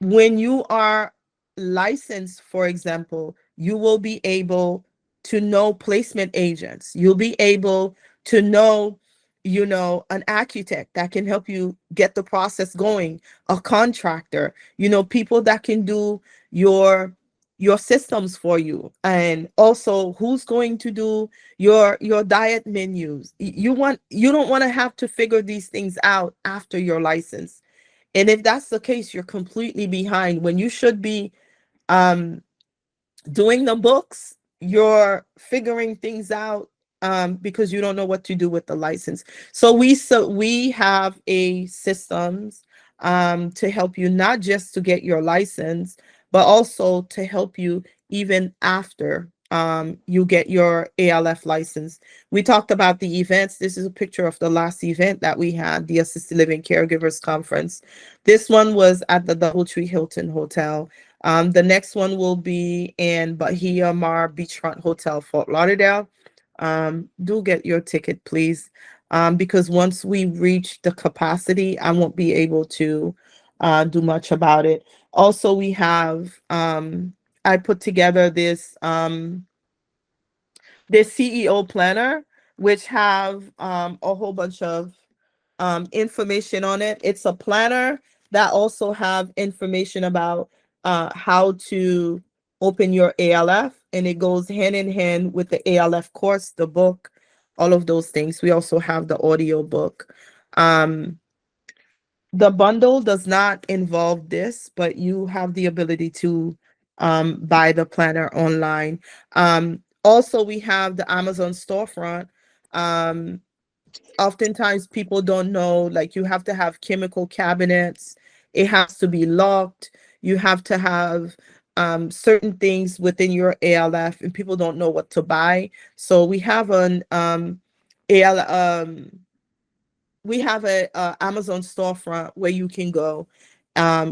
when you are licensed, for example, you will be able to know placement agents. You'll be able to know, an architect that can help you get the process going, a contractor, people that can do your systems for you, and also who's going to do your diet menus. You don't want to have to figure these things out after your license. And if that's the case, you're completely behind when you should be um, doing the books. You're figuring things out because you don't know what to do with the license. So we have a systems to help you, not just to get your license, but also to help you even after you get your ALF license. We talked about the events. This is a picture of the last event that we had, the Assisted Living Caregivers Conference. This one was at the Doubletree Hilton Hotel. The next one will be in Bahia Mar Beachfront Hotel, Fort Lauderdale. Do get your ticket, please, because once we reach the capacity, I won't be able to do much about it. Also, we have, I put together this CEO planner, which have a whole bunch of information on it. It's a planner that also have information about how to open your ALF, and it goes hand in hand with the ALF course, the book, all of those things. We also have the audio book. Um, the bundle does not involve this, but you have the ability to buy the planner online. Also, we have the Amazon storefront. Um, Oftentimes people don't know, like, you have to have chemical cabinets, it has to be locked, you have to have certain things within your ALF, and people don't know what to buy. So we have an AL we have a Amazon storefront where you can go.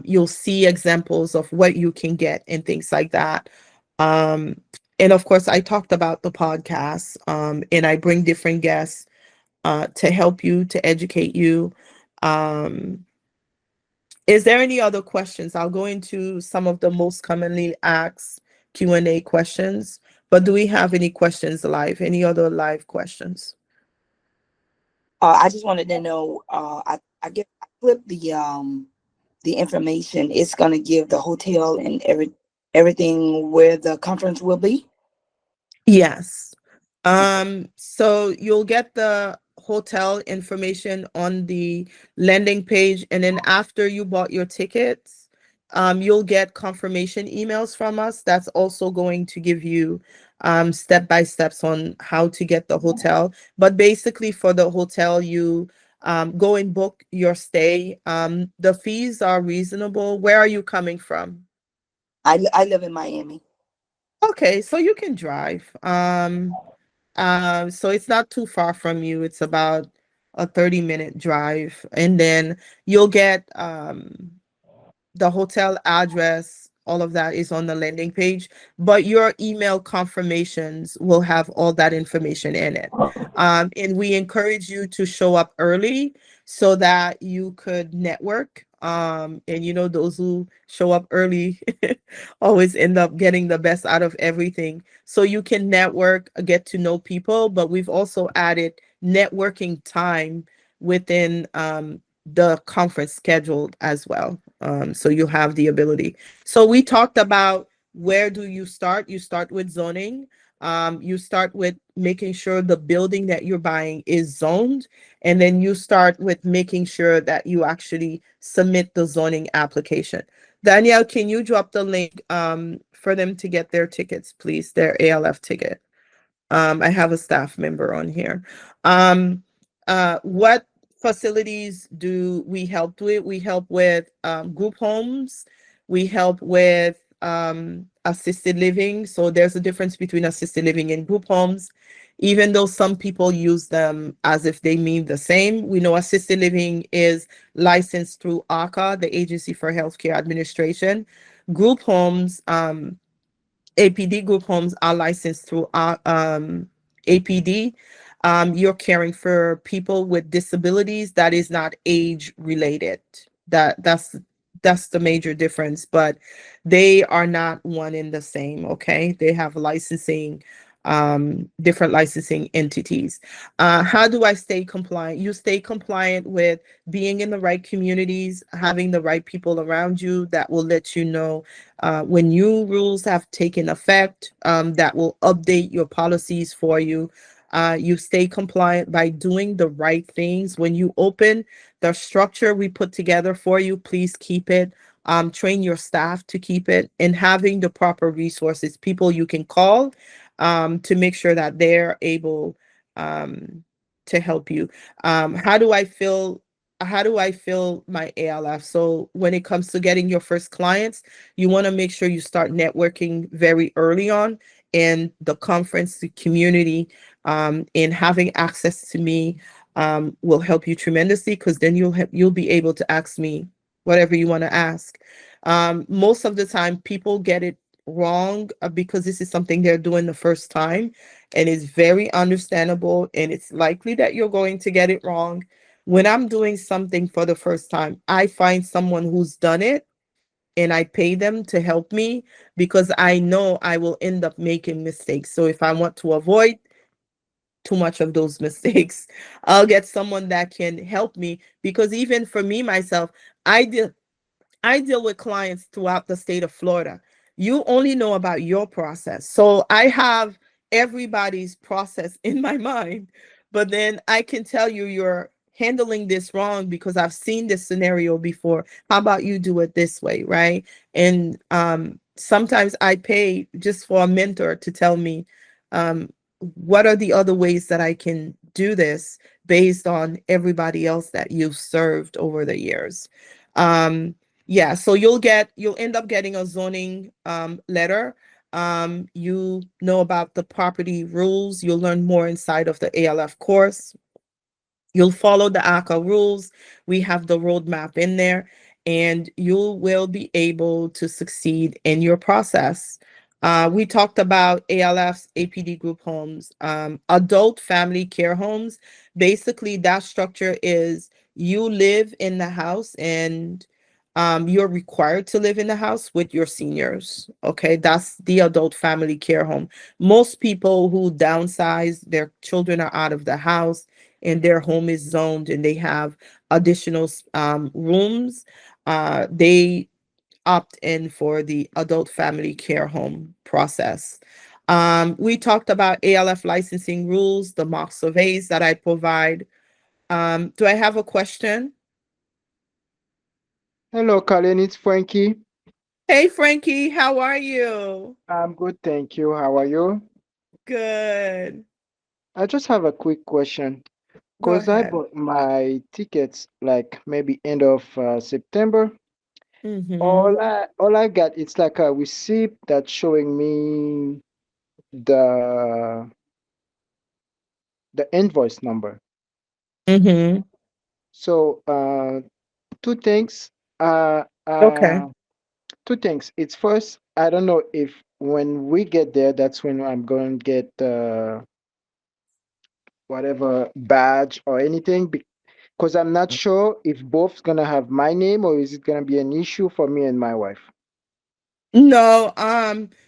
You'll see examples of what you can get and things like that. um And of course, I talked about the podcast, and I bring different guests to help you, to educate you. Um, is there any other questions? I'll go into some of the most commonly asked Q&A questions, but do we have any questions live? Any other live questions? I just wanted to know, I guess I clipped the information. It's gonna give the hotel and everything where the conference will be. Yes. So you'll get the hotel information on the landing page, and then after you bought your tickets, you'll get confirmation emails from us. That's also going to give you step by steps on how to get the hotel. But basically, for the hotel, you go and book your stay. The fees are reasonable. Where are you coming from? I live in Miami. Okay, so you can drive. So it's not too far from you. It's about a 30-minute drive. And then you'll get the hotel address, all of that is on the landing page, but your email confirmations will have all that information in it. And we encourage you to show up early so that you could network. And those who show up early always end up getting the best out of everything. So you can network, get to know people, but we've also added networking time within the conference scheduled as well. So you have the ability. So we talked about, where do you start? You start with zoning. You start with making sure the building that you're buying is zoned. And then you start with making sure that you actually submit the zoning application. Danielle, can you drop the link for them to get their tickets, please, their ALF ticket? I have a staff member on here. What facilities do we help with? We help with group homes. We help with assisted living. So there's a difference between assisted living and group homes. Even though some people use them as if they mean the same, we know assisted living is licensed through AHCA, the Agency for Healthcare Administration. Group homes, APD group homes are licensed through APD. You're caring for people with disabilities that is not age related. That's the major difference, but they are not one and the same. Okay, they have licensing, different licensing entities. How do I stay compliant? You stay compliant with being in the right communities, having the right people around you that will let you know when new rules have taken effect, that will update your policies for you. You stay compliant by doing the right things. When you open the structure we put together for you, please keep it. Train your staff to keep it, and having the proper resources, people you can call to make sure that they're able to help you. How do I feel? How do I feel my ALF? So when it comes to getting your first clients, you want to make sure you start networking very early on in the conference, the community, and having access to me will help you tremendously, because then you'll be able to ask me whatever you want to ask. Most of the time, people get it wrong because this is something they're doing the first time, and it's very understandable, and it's likely that you're going to get it wrong. When I'm doing something for the first time, I find someone who's done it and I pay them to help me, because I know I will end up making mistakes. So if I want to avoid too much of those mistakes, I'll get someone that can help me, because even for me myself, I did I deal with clients throughout the state of Florida. You only know about your process. So I have everybody's process in my mind, but then I can tell you, you're handling this wrong because I've seen this scenario before. How about you do it this way, right? And sometimes I pay just for a mentor to tell me what are the other ways that I can do this based on everybody else that you've served over the years. Yeah, so you'll end up getting a zoning letter. You know about the property rules. You'll learn more inside of the ALF course. You'll follow the AHCA rules. We have the roadmap in there, and you will be able to succeed in your process. We talked about ALFs, APD group homes, adult family care homes. Basically, that structure is you live in the house and you're required to live in the house with your seniors. Okay, that's the adult family care home. Most people who downsize, their children are out of the house and their home is zoned and they have additional rooms. They opt in for the adult family care home process. We talked about ALF licensing rules, the mock surveys that I provide. Do I have a question? Hello, Colin. It's Frankie. Hey, Frankie, how are you? I'm good, thank you. How are you? Good. I just have a quick question. Go Because I ahead. bought my tickets like maybe end of September. Mm-hmm. All I got, it's like a receipt that's showing me the the invoice number. Mm-hmm. So two things. Uh, Okay. uh, two things. It's first, I don't know if when we get there, that's when I'm going to get whatever badge or anything. Because I'm not sure if both's gonna have my name or is it gonna be an issue for me and my wife. No,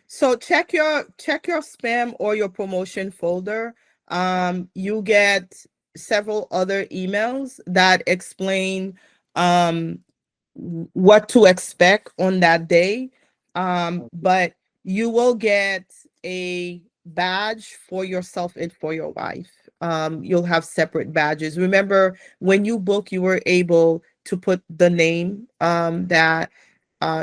so check your spam or your promotion folder. You get several other emails that explain um what to expect on that day. Okay. But you will get a badge for yourself and for your wife. You'll have separate badges. Remember, when you book, you were able to put the name that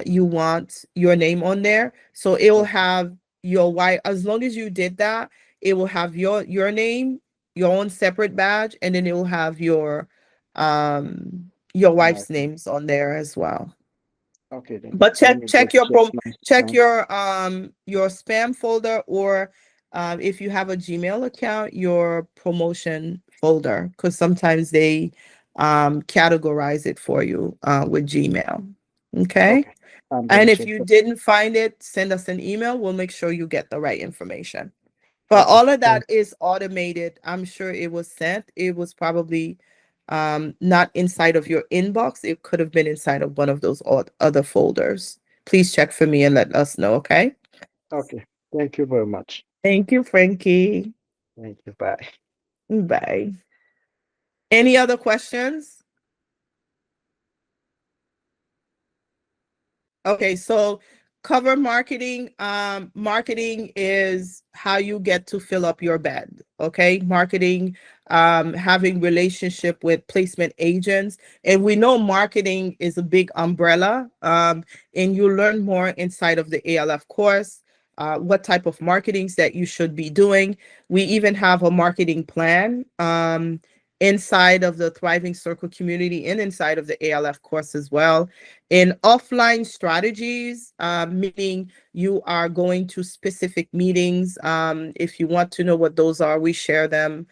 you want your name on there. So it will Okay. have your wife, as long as you did that, it will have your name, your own separate badge, and then it will have your My, wife's names on there as well. okay then. But Let me just check my check spam. your spam folder, or if you have a Gmail account, your promotion folder, because sometimes they categorize it for you with Gmail. Okay. Okay. I'm And gonna if check you that. didn't find it, send us an email. We'll make sure you get the right information. But Okay. all of Thank that is automated. I'm sure it was sent. It was probably not inside of your inbox. It could have been inside of one of those other folders. Please check for me and let us know, okay? okay. Thank you very much. Thank you, Frankie. Thank you. Bye. Bye. Any other questions? Okay, so cover marketing. Marketing is how you get to fill up your bed. Okay, marketing, having relationship with placement agents, and we know marketing is a big umbrella. And you learn more inside of the ALF course. What type of marketings that you should be doing. We even have a marketing plan inside of the Thriving Circle community and inside of the ALF course as well. In offline strategies, meaning you are going to specific meetings. If you want to know what those are, we share them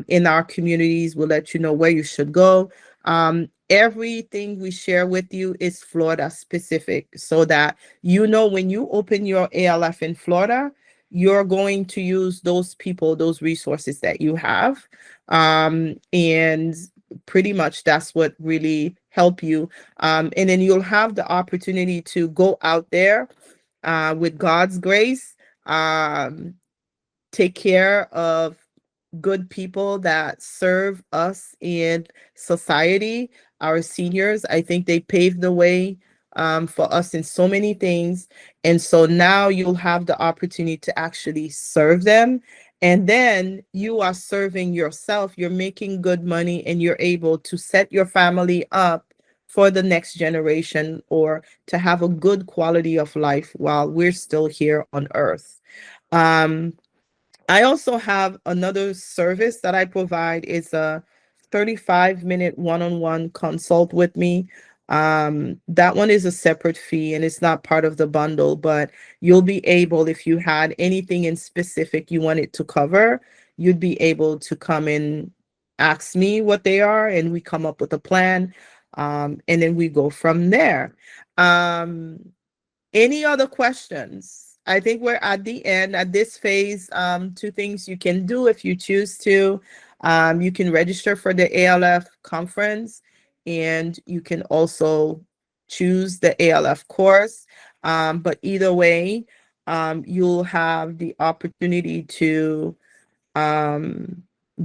in our communities. We'll let you know where you should go. Everything we share with you is Florida specific, so that you know when you open your ALF in Florida, you're going to use those people, those resources that you have. And pretty much that's what really help you, and then you'll have the opportunity to go out there with God's grace, um, take care of good people that serve us in society, our seniors. I think they paved the way for us in so many things. And so now you'll have the opportunity to actually serve them. And then you are serving yourself, you're making good money, and you're able to set your family up for the next generation, or to have a good quality of life while we're still here on earth. Um, I also have another service that I provide. Is a 35-minute one-on-one consult with me. That one is a separate fee and it's not part of the bundle, but you'll be able, if you had anything in specific you wanted to cover, you'd be able to come and ask me what they are, and we come up with a plan. And then we go from there. Um, any other questions? I think we're at the end. At this phase, two things you can do if you choose to. You can register for the ALF conference, and you can also choose the ALF course. But either way, you'll have the opportunity to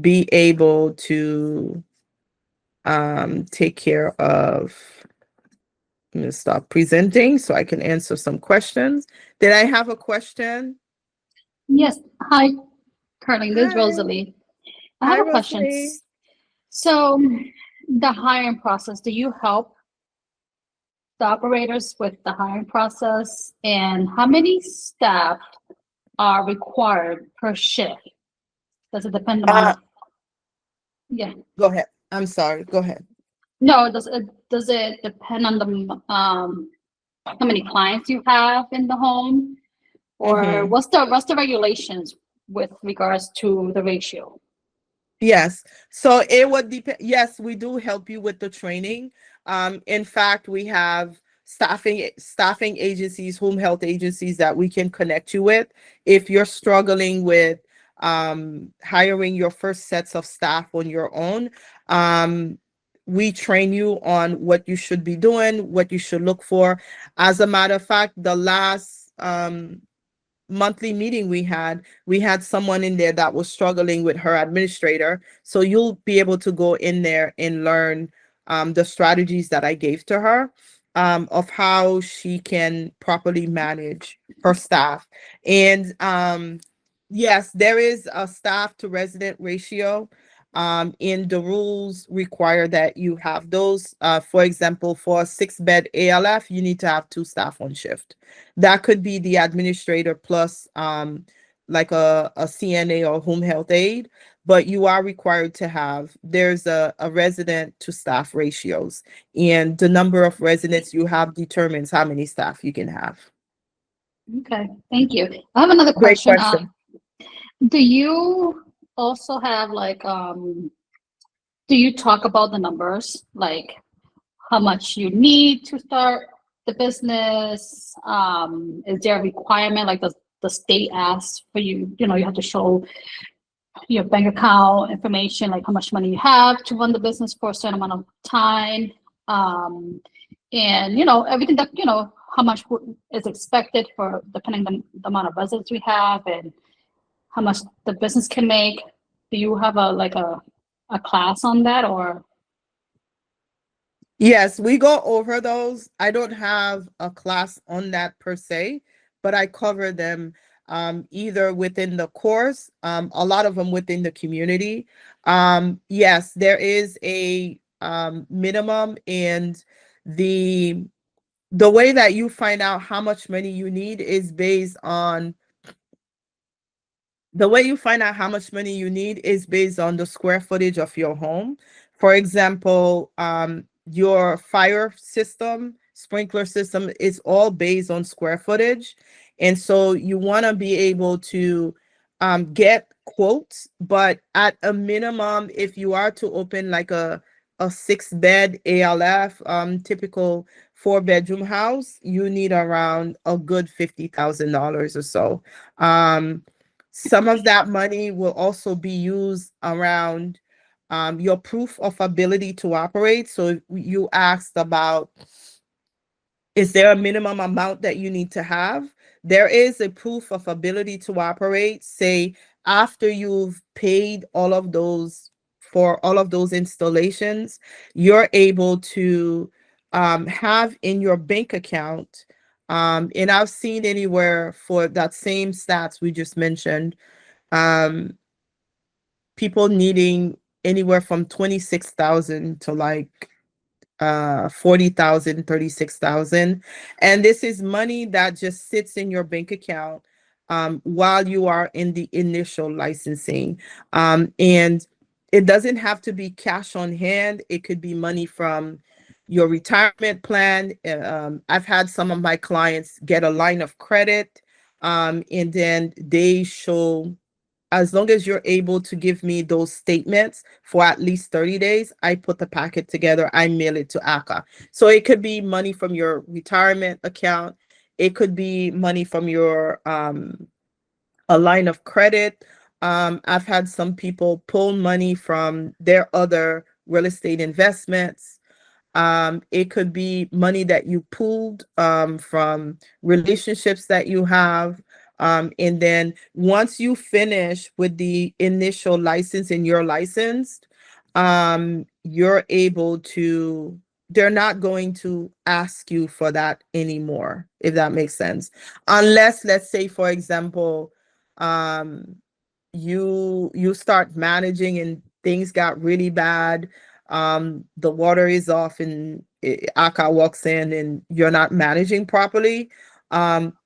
be able to take care of. I'm going to stop presenting so I can answer some questions. Did I have a question? Yes. Hi, Carlene. This is Hi. Rosalie. I Hi, have a question. Rosalie. So, the hiring process, do you help the operators with the hiring process? And how many staff are required per shift? Does it depend on, yeah. Go ahead. I'm sorry. Go ahead. No, does it depend on the how many clients you have in the home? Or Mhm. what's the regulations with regards to the ratio? Yes. So it would depend. Yes, we do help you with the training. In fact, we have staffing agencies, home health agencies that we can connect you with if you're struggling with hiring your first sets of staff on your own. We train you on what you should be doing, what you should look for. As a matter of fact, the last monthly meeting we had someone in there that was struggling with her administrator. So you'll be able to go in there and learn the strategies that I gave to her of how she can properly manage her staff. And yes, there is a staff to resident ratio. In the rules require that you have those. For example, for a 6-bed ALF, you need to have 2 staff on shift. That could be the administrator plus like a CNA or home health aide, but you are required to have, there's a resident to staff ratios, and the number of residents you have determines how many staff you can have. Okay, thank you. I have another Great question. question. Do you also have like do you talk about the numbers, like how much you need to start the business? Is there a requirement, like the state asks for you, you know, you have to show your bank account information, like how much money you have to run the business for a certain amount of time. And you know, everything that, you know, how much is expected for depending on the amount of residents we have and how much the business can make. Do you have a like a class on that or? Yes, we go over those. I don't have a class on that per se, but I cover them either within the course, a lot of them within the community. Yes, there is a minimum, and the the way that you find out how much money you need is based on the way you find out how much money you need is based on the square footage of your home. For example, your fire system, sprinkler system is all based on square footage. And so you want to be able to get quotes, but at a minimum, if you are to open like a 6-bed ALF, typical 4-bedroom house, you need around a good $50,000 or so. Some of that money will also be used around your proof of ability to operate. So you asked about, is there a minimum amount that you need to have? There is a proof of ability to operate. Say after you've paid all of those for all of those installations, you're able to have in your bank account. And I've seen anywhere for that same stats we just mentioned, um, people needing anywhere from 26,000 to like 40,000, 36,000. And this is money that just sits in your bank account while you are in the initial licensing. And it doesn't have to be cash on hand. It could be money from your retirement plan. I've had some of my clients get a line of credit, and then they show, as long as you're able to give me those statements for at least 30 days, I put the packet together, I mail it to AHCA. So it could be money from your retirement account. It could be money from your a line of credit. I've had some people pull money from their other real estate investments. It could be money that you pulled from relationships that you have. And then once you finish with the initial license and you're licensed, you're able to, they're not going to ask you for that anymore, if that makes sense. Unless, let's say, for example, um, you start managing and things got really bad, the water is off and AHCA walks in and you're not managing properly,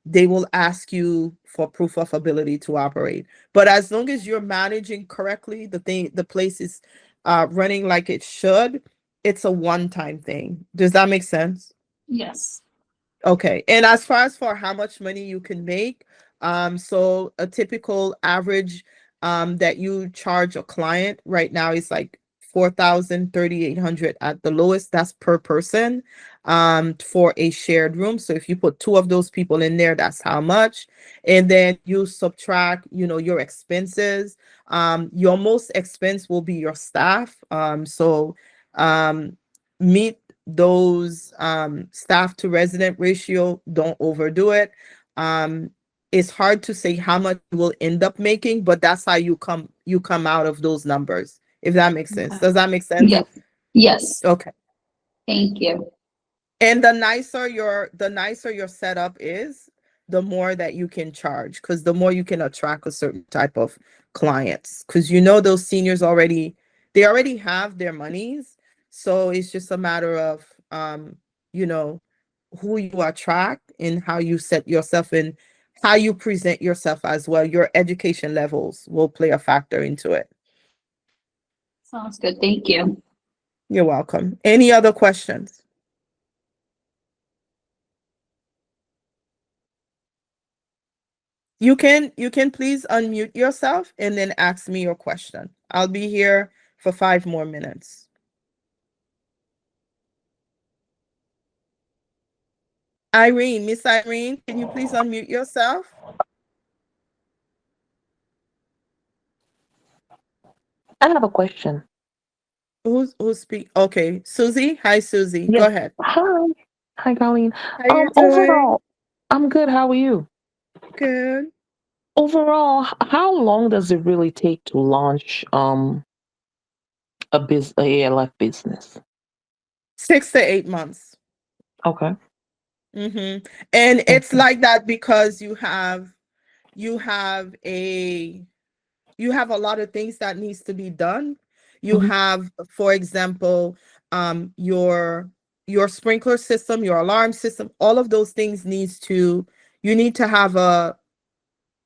they will ask you for proof of ability to operate. But as long as you're managing correctly, the place is running like it should, it's a one-time thing. Does that make sense? Yes. Okay. And as far as for how much money you can make, so a typical average that you charge a client right now is like 4,000, 3,800 at the lowest. That's per person for a shared room. So if you put two of those people in there, that's how much. And then you subtract, your expenses. Your most expense will be your staff. So meet those staff to resident ratio, don't overdo it. It's hard to say how much you will end up making, but that's how you come out of those numbers, if that makes sense. Okay. Does that make sense? Yes. Yes. Okay. Thank you. And the nicer your setup is, the more that you can charge, because the more you can attract a certain type of clients, because those seniors they already have their monies. So it's just a matter of you know who you attract and how you set yourself and how you present yourself as well. Your education levels will play a factor into it. Sounds good. Thank you. You're welcome. Any other questions? You can please unmute yourself and then ask me your question. I'll be here for 5 more minutes. Irene, Miss Irene, can you please unmute yourself? I have a question. Who's speak? Okay, Susie. Hi, Susie. Go Yes. ahead. Hi. Hi, Colleen. How you doing? Overall, I'm good. How are you? Good. Overall, how long does it really take to launch a ALF business? 6 to 8 months. Okay. Mm-hmm. And it's Okay. like that because you have a lot of things that needs to be done. You Hmm. have, for example, your sprinkler system, your alarm system, all of those things you need to have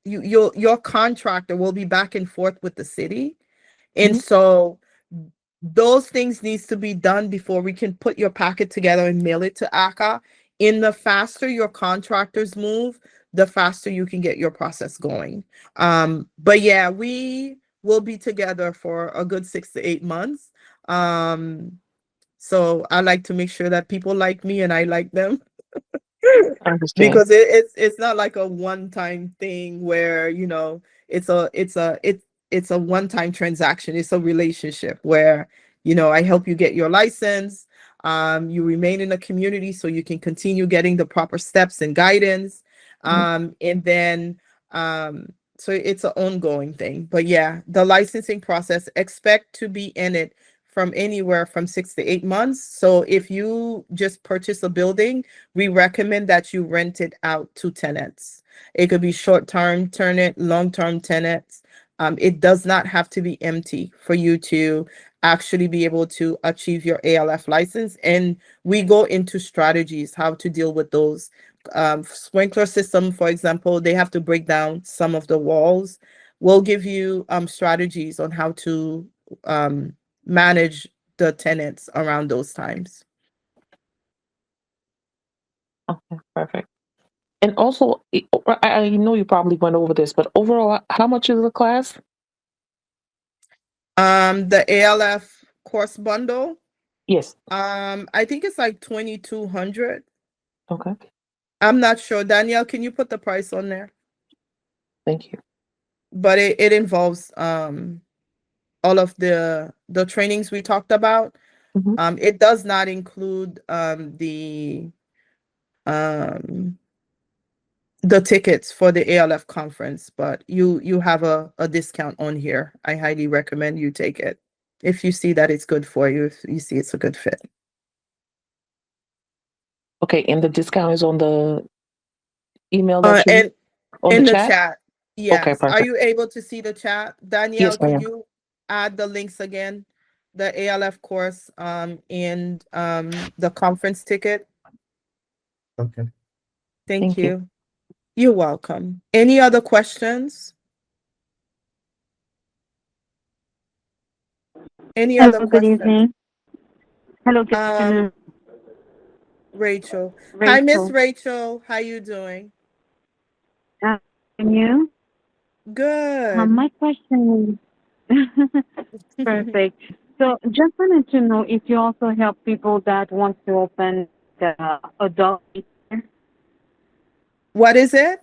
your contractor will be back and forth with the city. And Hmm. so those things needs to be done before we can put your packet together and mail it to AHCA. And the faster your contractors move, the faster you can get your process going. But yeah, we will be together for a good 6 to 8 months. So I like to make sure that people like me and I like them. I understand. Because it's not like a one-time thing where it's a one-time transaction. It's a relationship where I help you get your license. You remain in the community so you can continue getting the proper steps and guidance. Mhm. And then so it's an ongoing thing. But yeah, the licensing process, expect to be in it from anywhere from 6 to 8 months. So if you just purchase a building, we recommend that you rent it out to tenants. It could be short-term tenant, long-term tenants. It does not have to be empty for you to actually be able to achieve your ALF license. And we go into strategies, how to deal with those. Sprinkler system, for example, they have to break down some of the walls. We'll give you strategies on how to manage the tenants around those times. Okay, perfect. And also, I know you probably went over this, but overall, how much is the class? The ALF course bundle, Yes. I think it's like 2,200. Okay. I'm not sure. Danielle, can you put the price on there? Thank you. But it involves all of the trainings we talked about. Mhm. It does not include the tickets for the ALF conference, but you have a discount on here. I highly recommend you take it if you see that it's good for you, if you see it's a good fit. Okay, and the discount is on the email that you And on the in the chat? chat, Okay, yes. Are perfect. you able to see the chat? Yes, Danielle, I could am. you add the links again? The ALF course and the conference ticket. Okay. Thank Thank you. you. You're welcome. Any other questions? Any other Hello, good questions? evening. Hello, good Um, afternoon, Rachel. Hi, Miss Rachel. Rachel. How you doing? And you? Good. My question is perfect. So, just wanted to know if you also help people that want to open the adult daycare, What is it?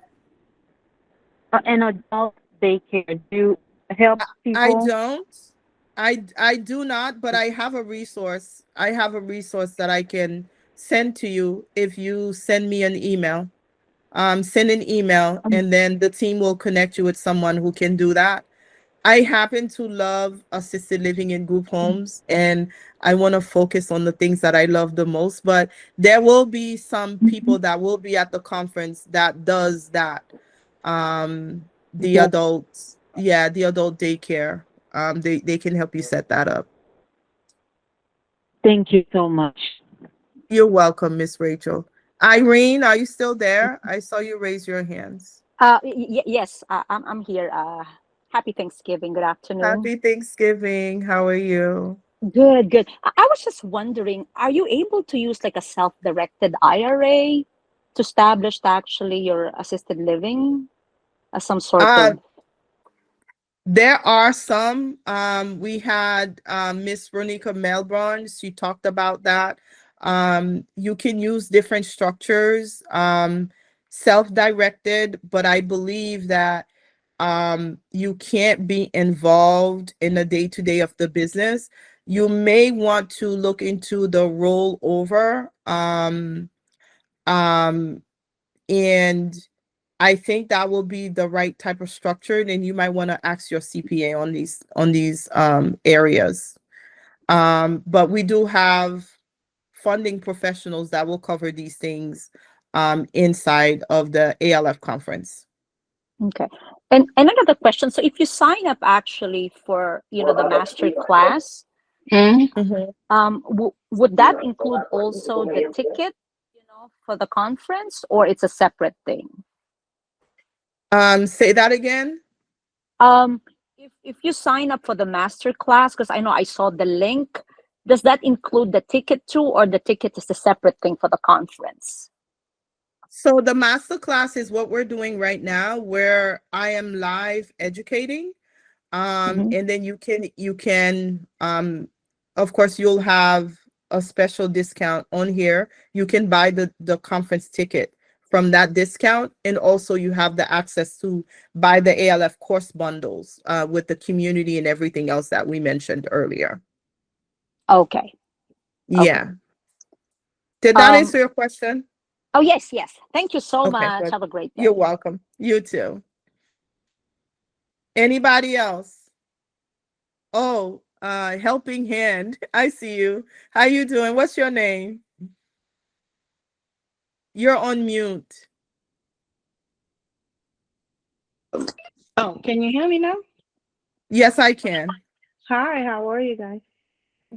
an adult daycare. Do you help I people? don't. I do not, but I have a resource. I have a resource that I can send to you if you send me an email. Send an email Um, and then the team will connect you with someone who can do that. I happen to love assisted living in group homes, and I want to focus on the things that I love the most. But there will be some people mhm. that will be at the conference that does that. The Yeah, adults, yeah, the adult daycare. They can help you set that up. thank you so much. You're welcome, Miss Rachel. Irene, are you still there? I saw you raise your hands. Yes, I'm here. Happy Thanksgiving. Good afternoon. Happy Thanksgiving. How are you? Good, good. I was just wondering, are you able to use like a self-directed IRA to establish actually your assisted living as some sort Uh, of? There are some. We had Miss Ronika Melbourne. She talked about that. You can use different structures, self-directed, but I believe that you can't be involved in the day-to-day of the business. You may want to look into the rollover. Um, and I think that will be the right type of structure. Then you might want to ask your CPA on these areas. But we do have funding professionals that will cover these things inside of the ALF conference. Okay. And another question. So if you sign up actually for, the master class, Mhm. would that include also the ticket, for the conference, or it's a separate thing? Say that again. Um, if you sign up for the master class, because I know I saw the link, does that include the ticket too, or the ticket is a separate thing for the conference? So the master class is what we're doing right now, where I am live educating. Hmm. And then you can of course you'll have a special discount on here. You can buy the conference ticket from that discount, and also you have the access to buy the ALF course bundles with the community and everything else that we mentioned earlier. Okay. Okay. Yeah. Did that Um, answer your question? oh yes, yes. Thank you so Okay, much. good. Have a great You're day. welcome. You too. Anybody else? Oh, helping hand. I see you. How you doing? What's your name? You're on mute. Oh, can you hear me now? Yes, I can. Hi, how are you guys?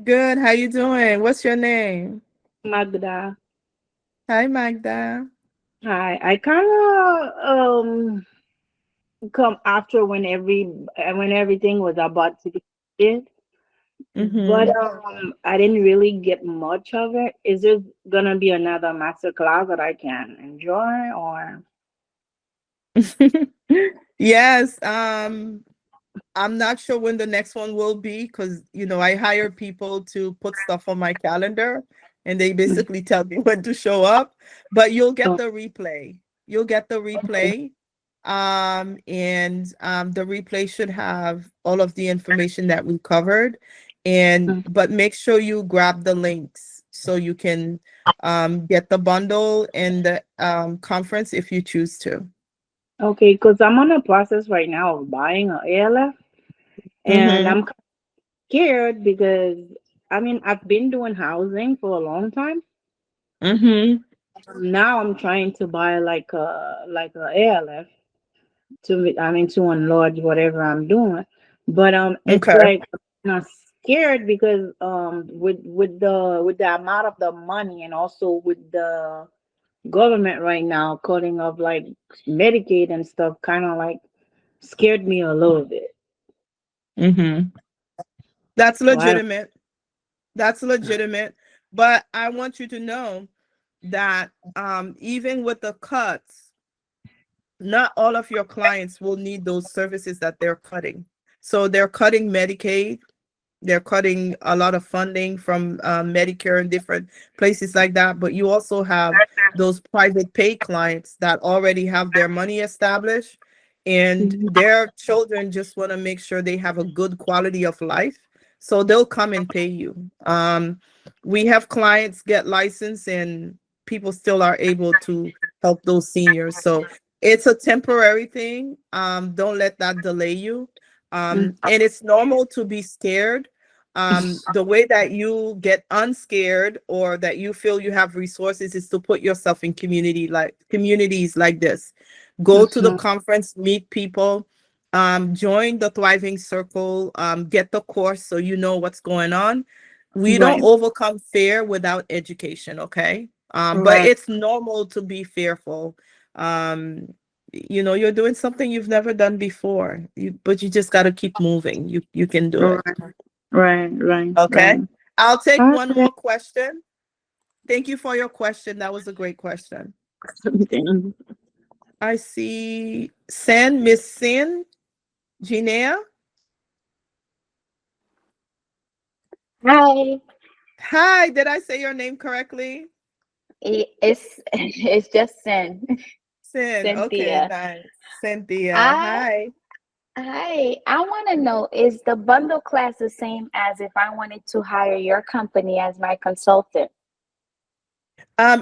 Good. How you doing? What's your name? Magda. Hi, Magda. Hi. I kind of come after when everything was about to be started, but Mm-hmm. I didn't really get much of it. Is there gonna be another master class that I can enjoy or? Yes. I'm not sure when the next one will be because I hire people to put stuff on my calendar. and they basically tell me when to show up, but you'll get Oh, the replay. You'll get the okay. replay. And the replay should have all of the information that we covered. And Mm. but make sure you grab the links so you can get the bundle and the conference if you choose to. Okay, because I'm on a process right now of buying a ALF, and Mm-hmm. I'm scared because I mean I've been doing housing for a long time. Mm-hmm. Now I'm trying to buy like a ALF I mean to enlarge whatever I'm doing. But it's Okay. like I'm not scared because with the amount of the money and also with the government right now cutting off like Medicaid and stuff kind of like scared me a little bit. Mm-hmm. That's So I don't legitimate. That's legitimate. But I want you to know that even with the cuts, not all of your clients will need those services that they're cutting. So they're cutting Medicaid, they're cutting a lot of funding from Medicare and different places like that. But you also have those private pay clients that already have their money established, and Mhm. their children just want to make sure they have a good quality of life. So they'll come and pay you. We have clients get licensed and people still are able to help those seniors. So it's a temporary thing. Don't let that delay you. Mm. And it's normal to be scared. The way that you get unscared or that you feel you have resources is to put yourself in communities like this. Go to the Mhm. conference, meet people, join the Thriving Circle, get the course so you know what's going on. We don't Right, overcome fear without education, okay? But right, it's normal to be fearful. You're doing something you've never done before. But you just got to keep moving. You can do it. right, right, right, Okay. right. I'll take one Okay. more question. Thank you for your question. That was a great question. Something. I see Miss Sin, Ginea. Hi, Hi, did I say your name correctly? it's it's just Sin. Okay, Cynthia. nice. Cynthia. I Hi. Hi, I want to know, is the bundle class the same as if I wanted to hire your company as my consultant?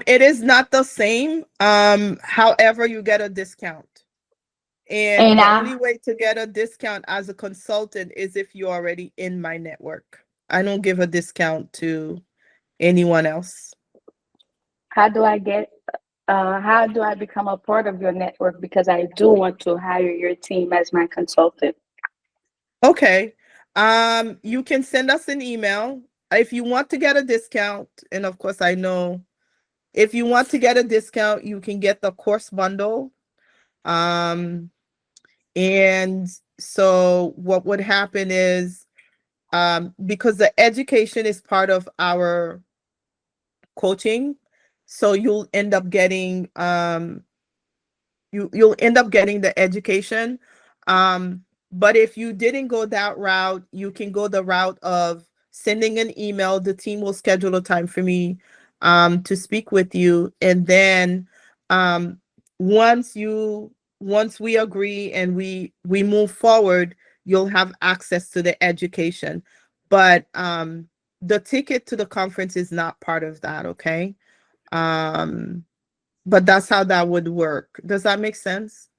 It is not the same. However, you get a discount. And And the I only way to get a discount as a consultant is if you're already in my network. I don't give a discount to anyone else. how do I get how do I become a part of your network because I do want to hire your team as my consultant? Okay. You can send us an email if you want to get a discount. And of course, I know if you want to get a discount, you can get the course bundle. Um, and so what would happen is because the education is part of our coaching, so you'll end up getting the education. But if you didn't go that route, you can go the route of sending an email. The team will schedule a time for me to speak with you, and then um, once you once we agree and we move forward, you'll have access to the education. But the ticket to the conference is not part of that. Okay. Um, but that's how that would work. Does that make sense?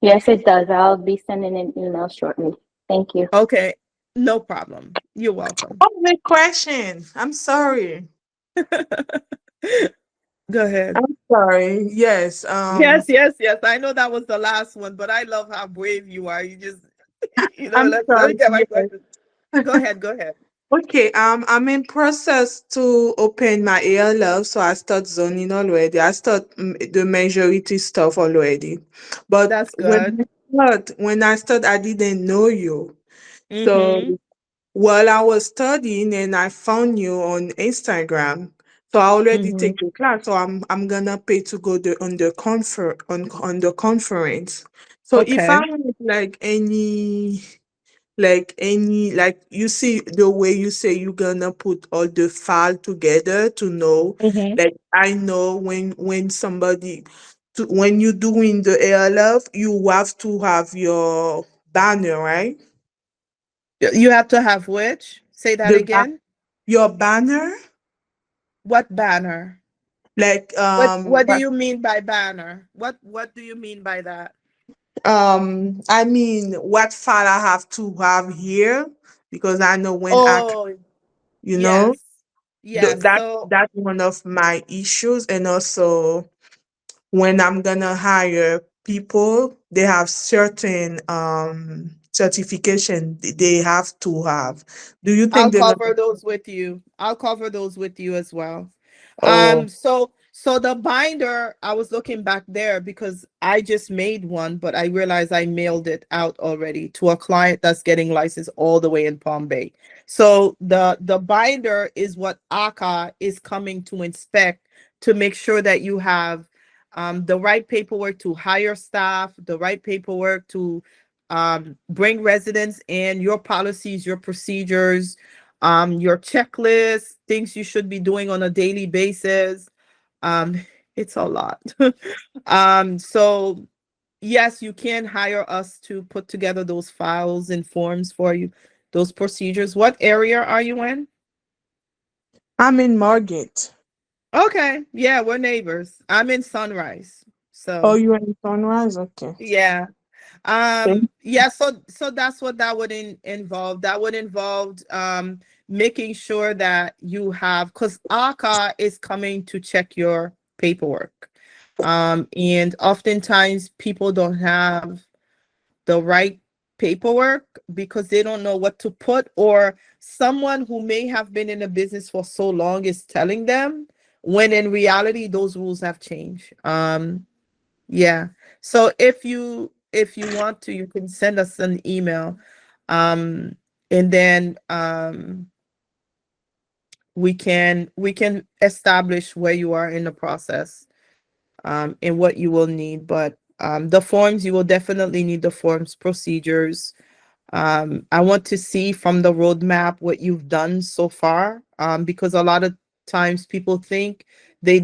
Yes, it does. I'll be sending an email shortly. Thank you. Okay, no problem. You're welcome. Oh, my question. I'm sorry. Go ahead. I'm sorry. Yes. Yes, yes, yes. I know that was the last one, but I love how brave you are. You just, I'm let me sorry. get my Yes. question. Go ahead, go ahead. Okay. I'm in process to open my ALF, so I start zoning already. I start the majority stuff already, but That's good. when I start, I didn't know you. So Mm-hmm. while I was studying and I found you on Instagram. So I already Mm-hmm. take the class. So I'm gonna pay to go on the on the conference. So if I Okay. want like any like any, like you see the way you say you're gonna put all the file together to know, Mhm. like I know when somebody when you're doing the ALF, you have to have your banner, right? You have to have which? Say that The again. your banner, What banner? like What do you mean by banner? What do you mean by that? I mean what file I have to have here, because I know when I, Oh, you know, yes. Yes. So that's one of my issues. And also when I'm gonna hire people, they have certain certification they have to have. Do you I'll think they're cover gonna? those with you. I'll cover those with you as well. Oh, So the binder, I was looking back there because I just made one, but I realized I mailed it out already to a client that's getting licensed all the way in Palm Bay. So the binder is what AHCA is coming to inspect to make sure that you have the right paperwork to hire staff, the right paperwork to bring residents in, your policies, your procedures, your checklist, things you should be doing on a daily basis. Um, it's a lot. So yes, you can hire us to put together those files and forms for you, those procedures. What area are you in? I'm in Margate. Okay, yeah, we're neighbors. I'm in Sunrise. Oh, So you're in Sunrise? Okay. yeah. Thank- Yeah, so that's what that would involve. That would involve making sure that you have, because AHCA is coming to check your paperwork. And oftentimes people don't have the right paperwork because they don't know what to put, or someone who may have been in a business for so long is telling them when in reality those rules have changed. Yeah. So if you want to, you can send us an email. Um, and then we can establish where you are in the process, and what you will need. But the forms, you will definitely need the forms, procedures. I want to see from the roadmap what you've done so far, because a lot of times people think they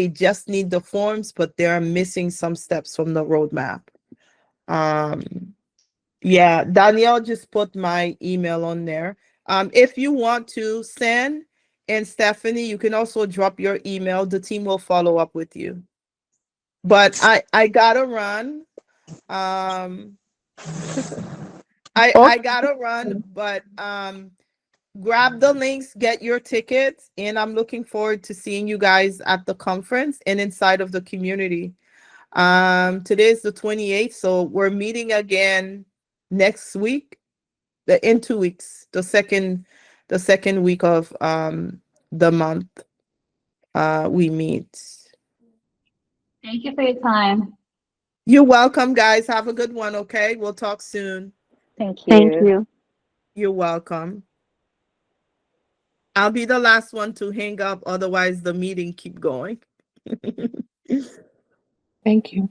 just need the forms, but they're missing some steps from the roadmap. Um, yeah, Danielle just put my email on there. If you want to send, and Stephanie, you can also drop your email. The team will follow up with you. But I gotta run. Um, I Okay. gotta run, but grab the links, get your tickets, and I'm looking forward to seeing you guys at the conference and inside of the community. Today is the 28th, so we're meeting again next week, in 2 weeks, the second week of the month. We meet. Thank you for your time. You're welcome, guys. Have a good one, okay? We'll talk soon. Thank Thank you. you. You're welcome. I'll be the last one to hang up, otherwise the meeting keep going. Thank you.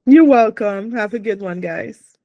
You're welcome. Have a good one, guys.